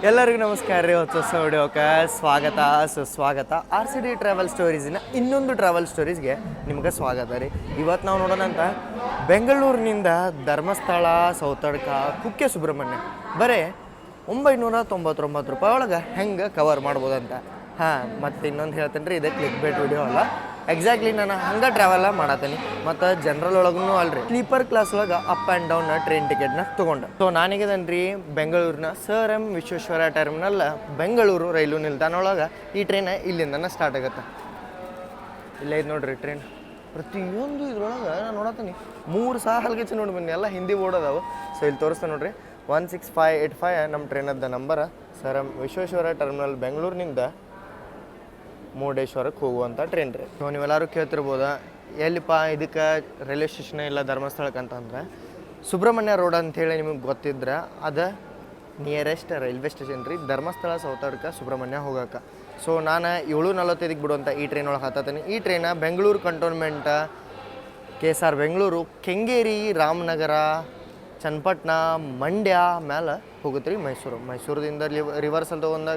ಎಲ್ಲರಿಗೂ ನಮಸ್ಕಾರ ರೀ. ಹೊಸ ವಿಡಿಯೋಕ್ಕೆ ಸ್ವಾಗತ ಸುಸ್ವಾಗತ. RCD ಟ್ರಾವೆಲ್ ಸ್ಟೋರೀಸಿನ ಇನ್ನೊಂದು ಟ್ರಾವೆಲ್ ಸ್ಟೋರೀಸ್ಗೆ ನಿಮ್ಗೆ ಸ್ವಾಗತ ರೀ. ಇವತ್ತು ನಾವು ನೋಡೋಣ ಅಂತ ಬೆಂಗಳೂರಿನಿಂದ ಧರ್ಮಸ್ಥಳ, ಸೌತಡ್ಕ, ಕುಕ್ಕೆ ಸುಬ್ರಹ್ಮಣ್ಯ ಬರೀ 999 ರೂಪಾಯಿ ಒಳಗೆ ಹೆಂಗೆ ಕವರ್ ಮಾಡ್ಬೋದಂತ. ಮತ್ತು ಇನ್ನೊಂದು ಹೇಳ್ತೇನೆ ರೀ, ಇದೆ ಕ್ಲಿಕ್ ಬೇಟ್ ವಿಡಿಯೋ ಅಲ್ಲ, ಎಕ್ಸಾಕ್ಟ್ಲಿ ನಾನು ಹಂಗೆ ಟ್ರಾವೆಲ ಮಾಡತ್ತೀನಿ. ಮತ್ತು ಜನರಲ್ ಒಳಗೂ ಅಲ್ರಿ, ಸ್ಲೀಪರ್ ಕ್ಲಾಸ್ ಒಳಗೆ ಅಪ್ ಆ್ಯಂಡ್ ಡೌನ್ ಟ್ರೈನ್ ಟಿಕೆಟ್ನ ತೊಗೊಂಡು. ಸೊ ನಾನೀಗದನ್ ರೀ ಬೆಂಗಳೂರಿನ sir M Vishweshwara terminal Bengaluru ರೈಲು ನಿಲ್ದಾಣ ಒಳಗೆ ಈ ಟ್ರೈನ್ ಇಲ್ಲಿಂದನೇ ಸ್ಟಾರ್ಟ್ ಆಗುತ್ತೆ. ಇಲ್ಲೇ ಇದು ನೋಡ್ರಿ ಟ್ರೈನ್. ಪ್ರತಿಯೊಂದು ಇದ್ರೊಳಗೆ ನಾನು ನೋಡತ್ತೀನಿ 3 ಸಾಲಗಚ್ಚಿ ನೋಡಿ ಬನ್ನಿ, ಎಲ್ಲ ಹಿಂದಿ ಬೋರ್ಡ್ ಅದಾವೆ. ಸೊ ಇಲ್ಲಿ ತೋರಿಸ್ತಾ ನೋಡ್ರಿ 16585 ನಮ್ಮ ಟ್ರೈನದ ನಂಬರ. ಸರ್ ಎಂ ವಿಶ್ವೇಶ್ವರ ಟರ್ಮಿನಲ್ ಬೆಂಗಳೂರಿನಿಂದ ಮುರುಡೇಶ್ವರಕ್ಕೆ ಹೋಗುವಂಥ ಟ್ರೈನ್ ರೀ. ಸೊ ನೀವೆಲ್ಲರೂ ಕೇಳ್ತಿರ್ಬೋದು, ಎಲ್ಲಿಪ್ಪ ಇದಕ್ಕೆ ರೈಲ್ವೆ ಸ್ಟೇಷನ್ ಇಲ್ಲ ಧರ್ಮಸ್ಥಳಕ್ಕೆ ಅಂತಂದ್ರೆ, ಸುಬ್ರಹ್ಮಣ್ಯ ರೋಡ್ ಅಂಥೇಳಿ ನಿಮಗೆ ಗೊತ್ತಿದ್ರೆ ಅದು ನಿಯರೆಸ್ಟ್ ರೈಲ್ವೆ ಸ್ಟೇಷನ್ ರೀ, ಧರ್ಮಸ್ಥಳ, ಸೌತಡ್ಕ, ಸುಬ್ರಹ್ಮಣ್ಯ ಹೋಗೋಕೆ. ಸೊ ನಾನು 7:45ಕ್ಕೆ ಬಿಡುವಂಥ ಈ ಟ್ರೈನ್ ಒಳಗೆ ಹತ್ತತೀನಿ. ಈ ಟ್ರೈನ ಬೆಂಗಳೂರು ಕಂಟೋನ್ಮೆಂಟ, KSR ಬೆಂಗಳೂರು, ಕೆಂಗೇರಿ, ರಾಮನಗರ, ಚನ್ನಪಟ್ಟಣ, ಮಂಡ್ಯ ಮೇಲೆ ಹೋಗುತ್ತೆ ರೀ ಮೈಸೂರದಿಂದ ರಿವರ್ಸಲ್ ತೊಗೊಂಡು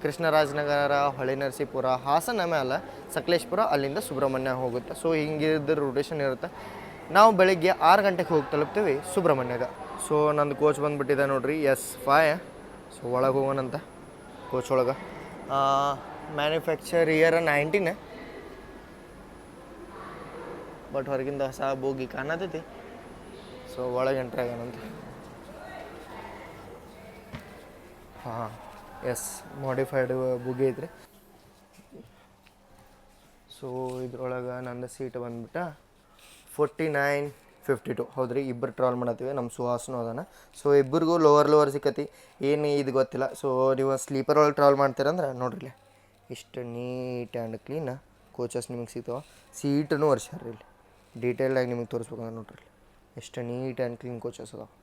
ಕೃಷ್ಣರಾಜನಗರ, ಹೊಳೆ ನರಸೀಪುರ, ಹಾಸನ ಮೇಲೆ ಸಕಲೇಶ್ಪುರ, ಅಲ್ಲಿಂದ ಸುಬ್ರಹ್ಮಣ್ಯ ಹೋಗುತ್ತೆ. ಸೊ ಹಿಂಗಿದ್ದು ರೊಟೇಷನ್ ಇರುತ್ತೆ. ನಾವು ಬೆಳಿಗ್ಗೆ 6 ಗಂಟೆಗೆ ಹೋಗಿ ತಲುಪ್ತೀವಿ ಸುಬ್ರಹ್ಮಣ್ಯಗೆ. ಸೊ ನಂದು ಕೋಚ್ ಬಂದುಬಿಟ್ಟಿದೆ ನೋಡಿರಿ, S5. ಸೊ ಒಳಗೆ ಹೋಗೋಣಂತ ಕೋಚ್ ಒಳಗೆ. ಮ್ಯಾನುಫ್ಯಾಕ್ಚರ್ ಇಯರ್ 19, ಬಟ್ ಹೊರಗಿಂದ ಹೊಸ ಬೋಗಿ ಕಾಣತೈತಿ. ಸೊ ಒಳಗೆ ಎಂಟ್ರಿ ಆಗೋಣಂತ. ಎಸ್, ಮಾಡಿಫೈಡ್ ಬುಗಿ ಐತ್ರಿ. ಸೊ ಇದ್ರೊಳಗೆ ನಂದು ಸೀಟ್ ಬಂದ್ಬಿಟ್ಟು 4952. ಹೌದ್ರಿ, ಇಬ್ಬರು ಟ್ರಾವೆಲ್ ಮಾಡತ್ತೀವಿ. ನಮ್ಮ ಸುಹಾಸನು ಅದಾನ. ಸೊ ಇಬ್ಬರಿಗೂ ಲೋವರ್ ಸಿಕ್ಕತಿ, ಏನು ಇದು ಗೊತ್ತಿಲ್ಲ. ಸೊ ನೀವು ಸ್ಲೀಪರ್ ಒಳಗೆ ಟ್ರಾವೆಲ್ ಮಾಡ್ತೀರಂದ್ರೆ ನೋಡ್ರಿ, ಇಷ್ಟು ನೀಟ್ ಆ್ಯಂಡ್ ಕ್ಲೀನ್ ಕೋಚಸ್ ನಿಮಗೆ ಸಿಗ್ತಾವೆ. ಸೀಟೂ ಒರ್ಸ್ಯಾರ ಇಲ್ಲಿ, ಡೀಟೇಲ್ಡಾಗಿ ನಿಮಗೆ ತೋರಿಸ್ಬೇಕಂದ್ರೆ ನೋಡ್ರಿ, ಎಷ್ಟು ನೀಟ್ ಆ್ಯಂಡ್ ಕ್ಲೀನ್ ಕೋಚಸ್ ಅದಾವೆ.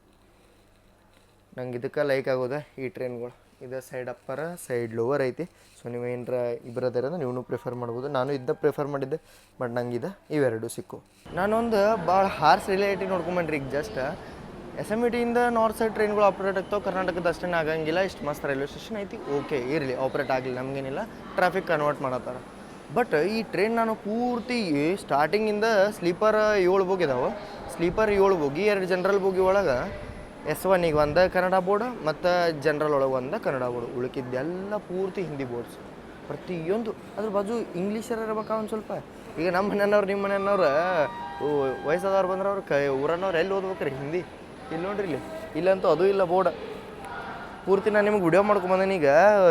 ನಂಗೆ ಇದಕ್ಕೆ ಲೈಕ್ ಆಗೋದೆ ಈ ಟ್ರೈನ್ಗಳು. ಇದು ಸೈಡ್ ಅಪ್ಪರ, ಸೈಡ್ ಲೋವರ್ ಐತಿ. ಸೊ ನೀವು ಏನರ ಇಬ್ಬರದಾರ ಅಂದ್ರೆ ನೀವು ಪ್ರಿಫರ್ ಮಾಡ್ಬೋದು. ನಾನು ಇದನ್ನ ಪ್ರಿಫರ್ ಮಾಡಿದ್ದೆ, ಬಟ್ ನಂಗೆ ಇವೆರಡು ಸಿಕ್ಕು. ನಾನೊಂದು ಭಾಳ ಹಾರ್ಸ್ ರಿಲೇಟಿವ್ ನೋಡ್ಕೊಂಬಂದ್ರಿ. ಈಗ ಜಸ್ಟ್ SMETಯಿಂದ ನಾರ್ತ್ ಸೈಡ್ ಟ್ರೈನ್ಗಳು ಆಪ್ರೇಟ್ ಆಗ್ತಾವೆ, ಕರ್ನಾಟಕದ ಅಷ್ಟೇನು ಆಗಂಗಿಲ್ಲ. ಇಷ್ಟು ಮಸ್ತ್ ರೈಲ್ವೆ ಸ್ಟೇಷನ್ ಐತಿ, ಓಕೆ ಇರಲಿ, ಆಪ್ರೇಟ್ ಆಗಲಿ, ನಮಗೇನಿಲ್ಲ. ಟ್ರಾಫಿಕ್ ಕನ್ವರ್ಟ್ ಮಾಡತ್ತಾರೆ. ಬಟ್ ಈ ಟ್ರೈನ್ ನಾನು ಪೂರ್ತಿ ಸ್ಟಾರ್ಟಿಂಗಿಂದ ಸ್ಲೀಪರ್ 7 ಬೋಗಿ ಇದಾವೆ. ಸ್ಲೀಪರ್ 7 ಬೋಗಿ, 2 ಜನರಲ್ ಬೋಗಿ ಒಳಗೆ S1ಗೆ ಒಂದು ಕನ್ನಡ ಬೋರ್ಡ್ ಮತ್ತು ಜನರಲ್ ಒಳಗೆ ಒಂದು ಕನ್ನಡ ಬೋರ್ಡ್. ಉಳುಕಿದ್ದೆಲ್ಲ ಪೂರ್ತಿ ಹಿಂದಿ ಬೋರ್ಡ್ಸ್. ಪ್ರತಿಯೊಂದು ಅದ್ರ ಬಾಜು ಇಂಗ್ಲೀಷರ ಇರ್ಬೇಕಾ ಒಂದು ಸ್ವಲ್ಪ. ಈಗ ನಮ್ಮ ಮನೆಯವ್ರು, ನಿಮ್ಮ ಮನೆಯವ್ರು ವಯಸ್ಸಾದವ್ರು ಬಂದ್ರೆ ಅವ್ರು ಊರನ್ನವ್ರು ಎಲ್ಲಿ ಓದ್ಬೇಕ್ರಿ ಹಿಂದಿ? ಇಲ್ಲಿ ನೋಡ್ರಿ, ಇಲ್ಲಂತೂ ಅದು ಇಲ್ಲ ಬೋರ್ಡ್. ಪೂರ್ತಿ ನಾನು ನಿಮ್ಗೆ ವಿಡಿಯೋ ಮಾಡ್ಕೊಂಬಂದೇನೆ. ಈಗ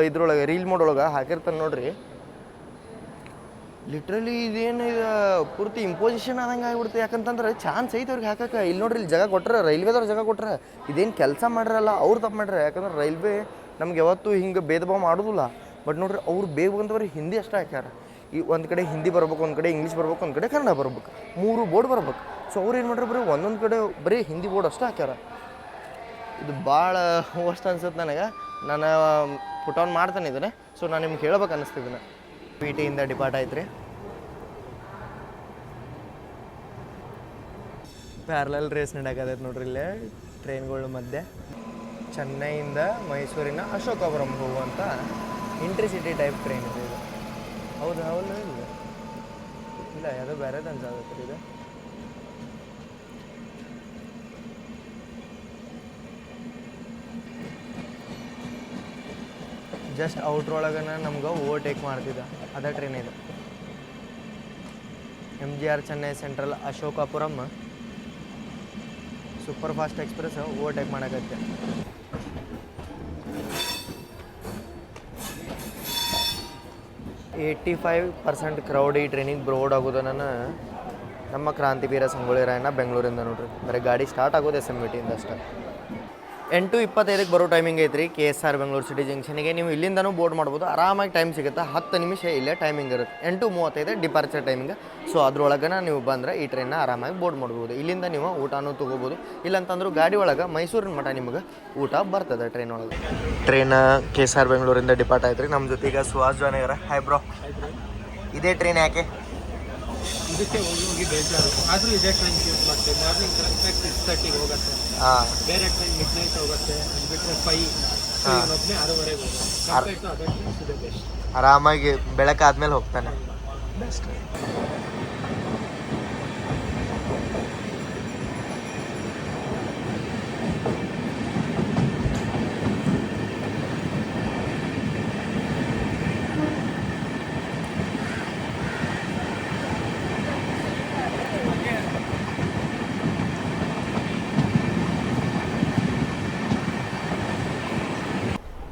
ಇದ್ರೊಳಗೆ ರೀಲ್ ಮೋಡೊಳಗೆ ಹಾಕಿರ್ತಾನೆ ನೋಡ್ರಿ. ಲಿಟ್ರಲಿ ಇದೇನು ಇದು ಪೂರ್ತಿ ಇಂಪೋಸಿಷನ್ ಆದಂಗೆ ಆಗಿಬಿಡ್ತು. ಯಾಕಂತಂದ್ರೆ ಚಾನ್ಸ್ ಐತೆ ಅವ್ರಿಗೆ ಹಾಕಕ್ಕೆ. ಇಲ್ಲಿ ನೋಡ್ರಿ, ಇಲ್ಲಿ ಜಾಗ ಕೊಟ್ರೆ, ರೈಲ್ವೇದವ್ರು ಜಾಗ ಕೊಟ್ರೆ. ಇದೇನು ಕೆಲಸ ಮಾಡಿರಲ್ಲ, ಅವ್ರು ತಪ್ಪು ಮಾಡ್ರೆ. ಯಾಕಂದ್ರೆ ರೈಲ್ವೆ ನಮ್ಗೆ ಯಾವತ್ತೂ ಹಿಂಗೆ ಭೇದ ಭಾವ ಮಾಡೋದಿಲ್ಲ. ಬಟ್ ನೋಡ್ರಿ, ಅವ್ರು ಬೇಗ ಬಂದವ್ರಿಗೆ ಹಿಂದಿ ಅಷ್ಟೇ ಹಾಕ್ಯಾರ. ಈ ಒಂದು ಕಡೆ ಹಿಂದಿ ಬರ್ಬೇಕು, ಒಂದು ಕಡೆ ಇಂಗ್ಲೀಷ್ ಬರ್ಬೇಕು, ಒಂದು ಕಡೆ ಕನ್ನಡ ಬರ್ಬೇಕು, 3 ಬೋರ್ಡ್ ಬರ್ಬೇಕು. ಸೊ ಅವ್ರು ಏನು ಮಾಡ್ರಿ, ಬರೀ ಒಂದೊಂದು ಕಡೆ ಬರೀ ಹಿಂದಿ ಬೋರ್ಡ್ ಅಷ್ಟೇ ಹಾಕ್ಯಾರ. ಇದು ಭಾಳ ವರ್ಸ್ಟ್ ಅನ್ಸುತ್ತೆ ನನಗೆ. ನಾನು ಪುಟ್ ಆನ್ ಮಾಡ್ತಾನೆ ಇದನ್ನೇ. ಸೊ ನಾನು ನಿಮ್ಗೆ ಹೇಳ್ಬೇಕು ಅನ್ನಿಸ್ತಿದ್ದೀನಿ. PT ಡಿಪಾರ್ಟ್ ಆಯ್ತು ರೀ. ಪ್ಯಾರಲಲ್ ರೇಸ್ ನಡಕತ್ತೈತೆ ನೋಡ್ರಿ ಇಲ್ಲೇ ಟ್ರೈನ್ಗಳ ಮಧ್ಯೆ. ಚೆನ್ನೈಯಿಂದ ಮೈಸೂರಿನ ಅಶೋಕಪುರಂ ಹೋಗುವಂಥ ಇಂಟ್ರಿಸಿಟಿ ಟೈಪ್ ಟ್ರೈನ್ ಇದೆ ಇದು. ಹೌದು ಇಲ್ಲ, ಯಾವುದೋ ಬೇರೆದು ಅನ್ಸಾಗತ್ತೆ ರೀ ಇದು. ಜಸ್ಟ್ ಔಟ್ರೊಳಗನ ನಮ್ಗೆ ಓವರ್ಟೇಕ್ ಮಾಡ್ತಿದ್ದ ಅದೇ ಟ್ರೈನ್ ಇದು. MGR Chennai central Ashokapuram super fast express overtake ಮಾಡೋಕತ್ತೆ. $85% ಕ್ರೌಡ್ ಈ ಟ್ರೈನಿಗೆ ಬ್ರೋಡ್ ಆಗೋದನ್ನ ನಮ್ಮ ಕ್ರಾಂತಿವೀರ ಸಂಗೊಳ್ಳಿ ರಾಯಣ್ಣ ಬೆಂಗಳೂರಿಂದ ನೋಡ್ರಿ. ಬರೀ ಗಾಡಿ ಸ್ಟಾರ್ಟ್ ಆಗೋದು SMETಯಿಂದ ಅಷ್ಟೇ. 8:25ಕ್ಕೆ ಬರೋ ಟೈಮಿಂಗ್ ಐತ್ರಿ KSR ಬೆಂಗಳೂರು ಸಿಟಿ ಜಂಕ್ಷನ್ಗೆ. ನೀವು ಇಲ್ಲಿಂದನೂ ಬೋರ್ಡ್ ಮಾಡ್ಬೋದು, ಆರಾಮಾಗಿ ಟೈಮ್ ಸಿಗುತ್ತೆ. 10 ನಿಮಿಷ ಇಲ್ಲೇ ಟೈಮಿಂಗ್ ಇರುತ್ತೆ. 8:35 ಡಿಪಾರ್ಚರ್ ಟೈಮಿಂಗ್. ಸೊ ಅದ್ರೊಳಗೆ ನೀವು ಬಂದರೆ ಈ ಟ್ರೈನ್ನ ಆರಾಮಾಗಿ ಬೋರ್ಡ್ ಮಾಡ್ಬೋದು. ಇಲ್ಲಿಂದ ನೀವು ಊಟನೂ ತೊಗೋಬೋದು. ಇಲ್ಲಂತಂದ್ರೂ ಗಾಡಿ ಒಳಗೆ ಮೈಸೂರಿನ ಮಠ ನಿಮಗೆ ಊಟ ಬರ್ತದೆ ಟ್ರೈನ್ ಒಳಗೆ. ಟ್ರೈನ್ KSR ಬೆಂಗಳೂರಿಂದ ಡಿಪಾರ್ಟ್ ಆಯ್ತು ರೀ. ನಮ್ಮ ಜೊತೆಗೆ ಸುಹಾಸ್ ಜಾನ್ ಆಗ್ಯಾರ. ಹಾಯ್ ಬ್ರೋ, ಇದೇ ಟ್ರೈನ್ ಯಾಕೆ? ಇದಕ್ಕೆ ಹೋಗಿ ಬೇಜಾರು. ಆದರೂ ಇದೇ ಟ್ರೈನ್ ಯೂಸ್ ಮಾಡ್ತೀವಿ. ಮಾರ್ನಿಂಗ್ ಕರೆಕ್ಟಾಗಿ 6:30ಗೆ ಹೋಗುತ್ತೆ. ಬೇರೆ ಟ್ರೈನ್ ಮಿಡ್ ನೈಟ್ ಹೋಗುತ್ತೆ, ಬಿಟ್ಟರೆ 5 ಸೊ ಇವನೊಬ್ಬನೇ 6:30 ಹೋಗೋದು ಕಂಪೇರ್ ಟು ಅದರ್ ಟ್ರೈನ್ಸ್ ಇದೆ ಬೆಸ್ಟ್. ಆರಾಮಾಗಿ ಬೆಳಕಾದ್ಮೇಲೆ ಹೋಗ್ತಾನೆ. ಬೆಸ್ಟ್.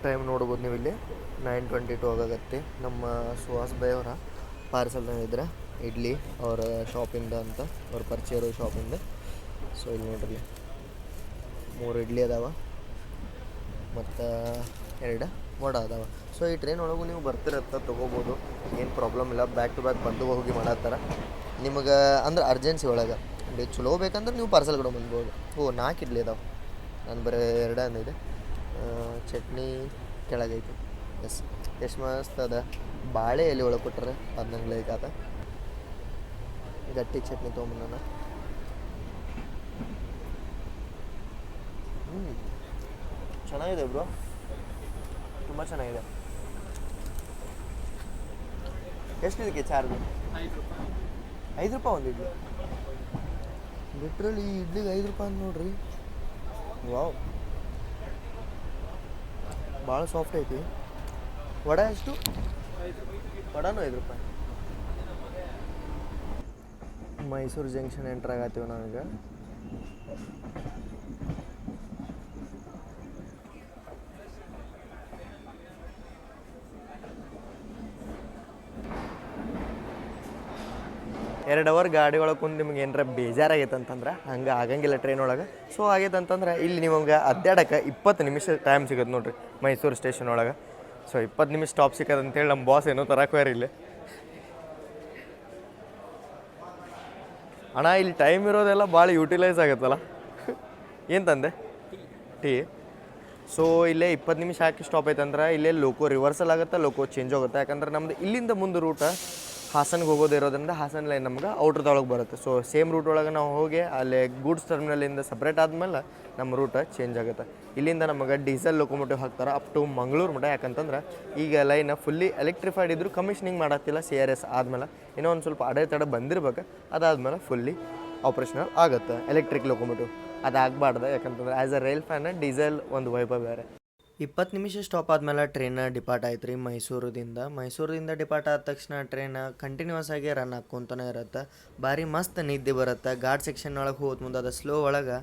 ಟೈಮ್ ನೋಡ್ಬೋದು ನೀವು ಇಲ್ಲಿ 9:22 ಆಗಾಗತ್ತೆ. ನಮ್ಮ ಸುಹಾಸ್ ಬೈ ಅವರ ಪಾರ್ಸಲ್ ಇದ್ರೆ ಇಡ್ಲಿ ಅವರ ಶಾಪಿಂದ ಅಂತ ಅವ್ರ ಪರಿಚಯ ಇರೋ ಶಾಪಿಂದ. ಸೊ ಇಲ್ಲಿ ನೋಡ್ರಿ 3 ಇಡ್ಲಿ ಅದಾವ ಮತ್ತು 2 ವಡೆ ಅದಾವ. ಸೊ ಈ ಟ್ರೈನ್ ಒಳಗೂ ನೀವು ಬರ್ತಿರತ್ತ ತೊಗೋಬೋದು, ಏನು ಪ್ರಾಬ್ಲಮ್ ಇಲ್ಲ. ಬ್ಯಾಕ್ ಟು ಬ್ಯಾಕ್ ಬಂದು ಹೋಗಿ ಮಾಡತ್ತಾರ ನಿಮಗೆ. ಅಂದ್ರೆ ಅರ್ಜೆನ್ಸಿ ಒಳಗೆ ಚಲೋ ಬೇಕಂದ್ರೆ ನೀವು ಪಾರ್ಸಲ್ ಕೂಡ ಬಂದ್ಬೋದು. 4 ಇಡ್ಲಿ ಅದಾವೆ, ನಾನು ಬರೀ 2 ಅಂದಿದೆ. ಚಟ್ನಿ ಕೆಳಗೈತಿ. ಎಷ್ಟು ಮಸ್ತ್ ಅದ. ಬಾಳೆ ಎಲೆ ಒಳಗೆ ಕೊಟ್ಟರೆ ಅದು ನಂಗೆ ಲೈಕ್ ಆತ. ಗಟ್ಟಿ ಚಟ್ನಿ ತೊಗೊಂಬಂದಾನ. ಚೆನ್ನಾಗಿದೆ ಬ್ರೋ, ತುಂಬ ಚೆನ್ನಾಗಿದೆ. ಎಷ್ಟು ಇದಕ್ಕೆ ಚಾರ್ಜ್? 5 ರೂಪಾಯಿ ಒಂದು ಇಡ್ಲಿ. ಲಿಟ್ರಲಿ ಈ ಇಡ್ಲಿಗೆ 5 ರೂಪಾಯಿ ಅಂತ ನೋಡ್ರಿ. ವಾವ್, ಭಾಳ ಸಾಫ್ಟ್ ಐತಿ. ವಡೆ ಎಷ್ಟು? ವಡಾನು 5 ರೂಪಾಯಿ. ಮೈಸೂರು ಜಂಕ್ಷನ್ ಎಂಟ್ರ್ ಆಗತ್ತೀವಿ ನಾವೀಗ. ಎರಡು ಅವರ್ ಗಾಡಿ ಒಳಗೆ ಕುಂದು ನಿಮ್ಗೆ ಏನಾರ ಬೇಜಾರಾಗೈತೆ ಅಂತಂದ್ರೆ ಹಂಗೆ ಆಗಂಗಿಲ್ಲ ಟ್ರೈನ್ ಒಳಗೆ. ಸೊ ಆಗೈತೆ ಅಂತಂದ್ರೆ ಇಲ್ಲಿ ನಿಮಗೆ ಅಡ್ಡಾಡಕ್ಕೆ 20 ನಿಮಿಷ ಟೈಮ್ ಸಿಗುತ್ತೆ ನೋಡ್ರಿ ಮೈಸೂರು ಸ್ಟೇಷನ್ ಒಳಗೆ. ಸೊ 20 ನಿಮಿಷ ಸ್ಟಾಪ್ ಸಿಕ್ಕದ ಅಂತೇಳಿ ನಮ್ಮ ಬಾಸ್ ಏನೋ ತರಕ್ಕೆ ಇಲ್ಲಿ. ಅಣ್ಣ ಇಲ್ಲಿ ಟೈಮ್ ಇರೋದೆಲ್ಲ ಭಾಳ ಯೂಟಿಲೈಸ್ ಆಗುತ್ತಲ್ಲ. ಏನು ತಂದೆ? ಟೀ. ಸೊ ಇಲ್ಲೇ 20 ನಿಮಿಷ ಹಾಕಿ ಸ್ಟಾಪ್ ಐತಂದ್ರೆ ಇಲ್ಲೇ ಲೋಕೋ ರಿವರ್ಸಲ್ ಆಗುತ್ತೆ, ಲೋಕೋ ಚೇಂಜ್ ಆಗುತ್ತೆ. ಯಾಕಂದ್ರೆ ನಮ್ದು ಇಲ್ಲಿಂದ ಮುಂದೆ ರೂಟ ಹಾಸನ್ಗೆ ಹೋಗೋದಿರೋದ್ರಿಂದ ಹಾಸನ ಲೈನ್ ನಮ್ಗೆ ಔಟ್ರದೊಳಗೆ ಬರುತ್ತೆ. ಸೊ ಸೇಮ್ ರೂಟ್ ಒಳಗೆ ನಾವು ಹೋಗಿ ಅಲ್ಲಿ ಗೂಡ್ಸ್ ಟರ್ಮಿನಲಿಂದ ಸಪ್ರೇಟ್ ಆದಮೇಲೆ ನಮ್ಮ ರೂಟ್ ಚೇಂಜ್ ಆಗುತ್ತೆ. ಇಲ್ಲಿಂದ ನಮಗೆ ಡೀಸೆಲ್ ಲೊಕೊಮೋಟಿವ್ ಹಾಕ್ತಾರೆ ಅಪ್ ಟು ಮಂಗಳೂರು ಮಟ್ಟ. ಯಾಕಂತಂದ್ರೆ ಈಗ ಲೈನ್ ಫುಲ್ಲಿ ಎಲೆಕ್ಟ್ರಿಫೈಡ್ ಇದ್ದರೂ ಕಮಿಷನಿಂಗ್ ಮಾಡತ್ತಿಲ್ಲ. CRS ಆದಮೇಲೆ ಇನ್ನೂ ಒಂದು ಸ್ವಲ್ಪ ಅಡೆತಡೆ ಬಂದಿರ್ಬೇಕು. ಅದಾದಮೇಲೆ ಫುಲ್ಲಿ ಆಪ್ರೇಷನಲ್ ಆಗುತ್ತೆ ಎಲೆಕ್ಟ್ರಿಕ್ ಲೊಕೊಮೋಟಿವ್. ಅದಾಗಬಾರ್ದು, ಯಾಕಂತಂದ್ರೆ as a rail fan diesel ಒಂದು ವೈಭವ ಬೇರೆ. 20 ನಿಮಿಷ ಸ್ಟಾಪ್ ಆದಮೇಲೆ ಟ್ರೈನ್ ಡಿಪಾರ್ಟ್ ಆಯ್ತು ರೀ ಮೈಸೂರಿಂದ ಡಿಪಾರ್ಟ್ ಆದ ತಕ್ಷಣ ಟ್ರೈನ್ ಕಂಟಿನ್ಯೂಸ್ ಆಗಿ ರನ್ ಹಾಕ್ಕೊಂತಾನೆ ಇರುತ್ತೆ. ಭಾರಿ ಮಸ್ತ್ ನಿದ್ದೆ ಬರುತ್ತೆ. ಘಾಟ್ ಸೆಕ್ಷನ್ ಒಳಗೆ ಹೋದ ಮುಂದೆ ಅದು ಸ್ಲೋ ಒಳಗೆ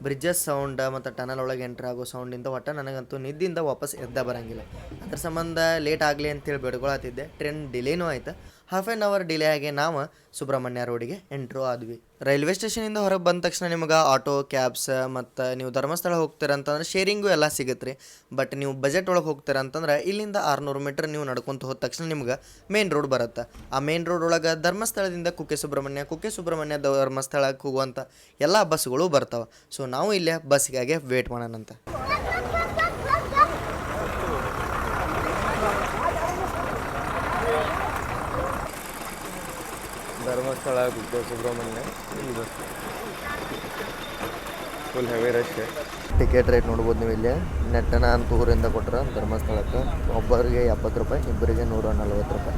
ಬ್ರಿಡ್ಜಸ್ ಸೌಂಡ್ ಮತ್ತು ಟನಲ್ ಒಳಗೆ ಎಂಟ್ರ್ ಆಗೋ ಸೌಂಡಿಂದ ಒಟ್ಟು ನನಗಂತೂ ನಿದ್ದಿಂದ ವಾಪಸ್ ಎದ್ದ ಬರೋಂಗಿಲ್ಲ. ಅದ್ರ ಸಂಬಂಧ ಲೇಟ್ ಆಗಲಿ ಅಂತೇಳಿ ಬೇಡ್ಕೊಳತ್ತಿದ್ದೆ. ಟ್ರೈನ್ ಡಿಲೇನೂ ಆಯ್ತು. ಹಾಫ್ ಆ್ಯನ್ ಅವರ್ ಡಿಲೇ ಆಗಿ ನಾವು ಸುಬ್ರಹ್ಮಣ್ಯ ರೋಡಿಗೆ ಎಂಟ್ರು ಆದ್ವಿ. ರೈಲ್ವೆ ಸ್ಟೇಷನಿಂದ ಹೊರಗೆ ಬಂದ ತಕ್ಷಣ ನಿಮಗೆ ಆಟೋ, ಕ್ಯಾಬ್ಸ್ ಮತ್ತು ನೀವು ಧರ್ಮಸ್ಥಳ ಹೋಗ್ತೀರಂತಂದ್ರೆ ಶೇರಿಂಗು ಎಲ್ಲ ಸಿಗುತ್ತೆ ರೀ. ಬಟ್ ನೀವು ಬಜೆಟ್ ಒಳಗೆ ಹೋಗ್ತೀರಂತಂದ್ರೆ ಇಲ್ಲಿಂದ 600 ಮೀಟ್ರ್ ನೀವು ನಡ್ಕೊತ ಹೋದ ತಕ್ಷಣ ನಿಮ್ಗೆ ಮೇನ್ ರೋಡ್ ಬರುತ್ತೆ. ಆ ಮೇನ್ ರೋಡ್ ಒಳಗೆ ಧರ್ಮಸ್ಥಳದಿಂದ ಕುಕ್ಕೆ ಸುಬ್ರಹ್ಮಣ್ಯ ಧರ್ಮಸ್ಥಳಕ್ಕೆ ಹೋಗುವಂಥ ಎಲ್ಲ ಬಸ್ಗಳು ಬರ್ತಾವೆ. ಸೊ ನಾವು ಇಲ್ಲೇ ಬಸ್ಸಿಗಾಗಿ ವೇಟ್ ಮಾಡೋಣಂತ. ಧರ್ಮಸ್ಥಳ, ಕುಕ್ಕೆ ಸುಬ್ರಹ್ಮಣ್ಯ, ಇಲ್ಲಿ bus full heavy rush. Ticket rate ನೋಡ್ಬೋದು ನೀವು ಇಲ್ಲಿ. ನೆಟ್ಟನ ಅಂತ ಊರಿಂದ ಕೊಟ್ಟರೆ ಧರ್ಮಸ್ಥಳಕ್ಕೆ ಒಬ್ಬರಿಗೆ 70 ರೂಪಾಯಿ, ಇಬ್ಬರಿಗೆ 140 ರೂಪಾಯಿ.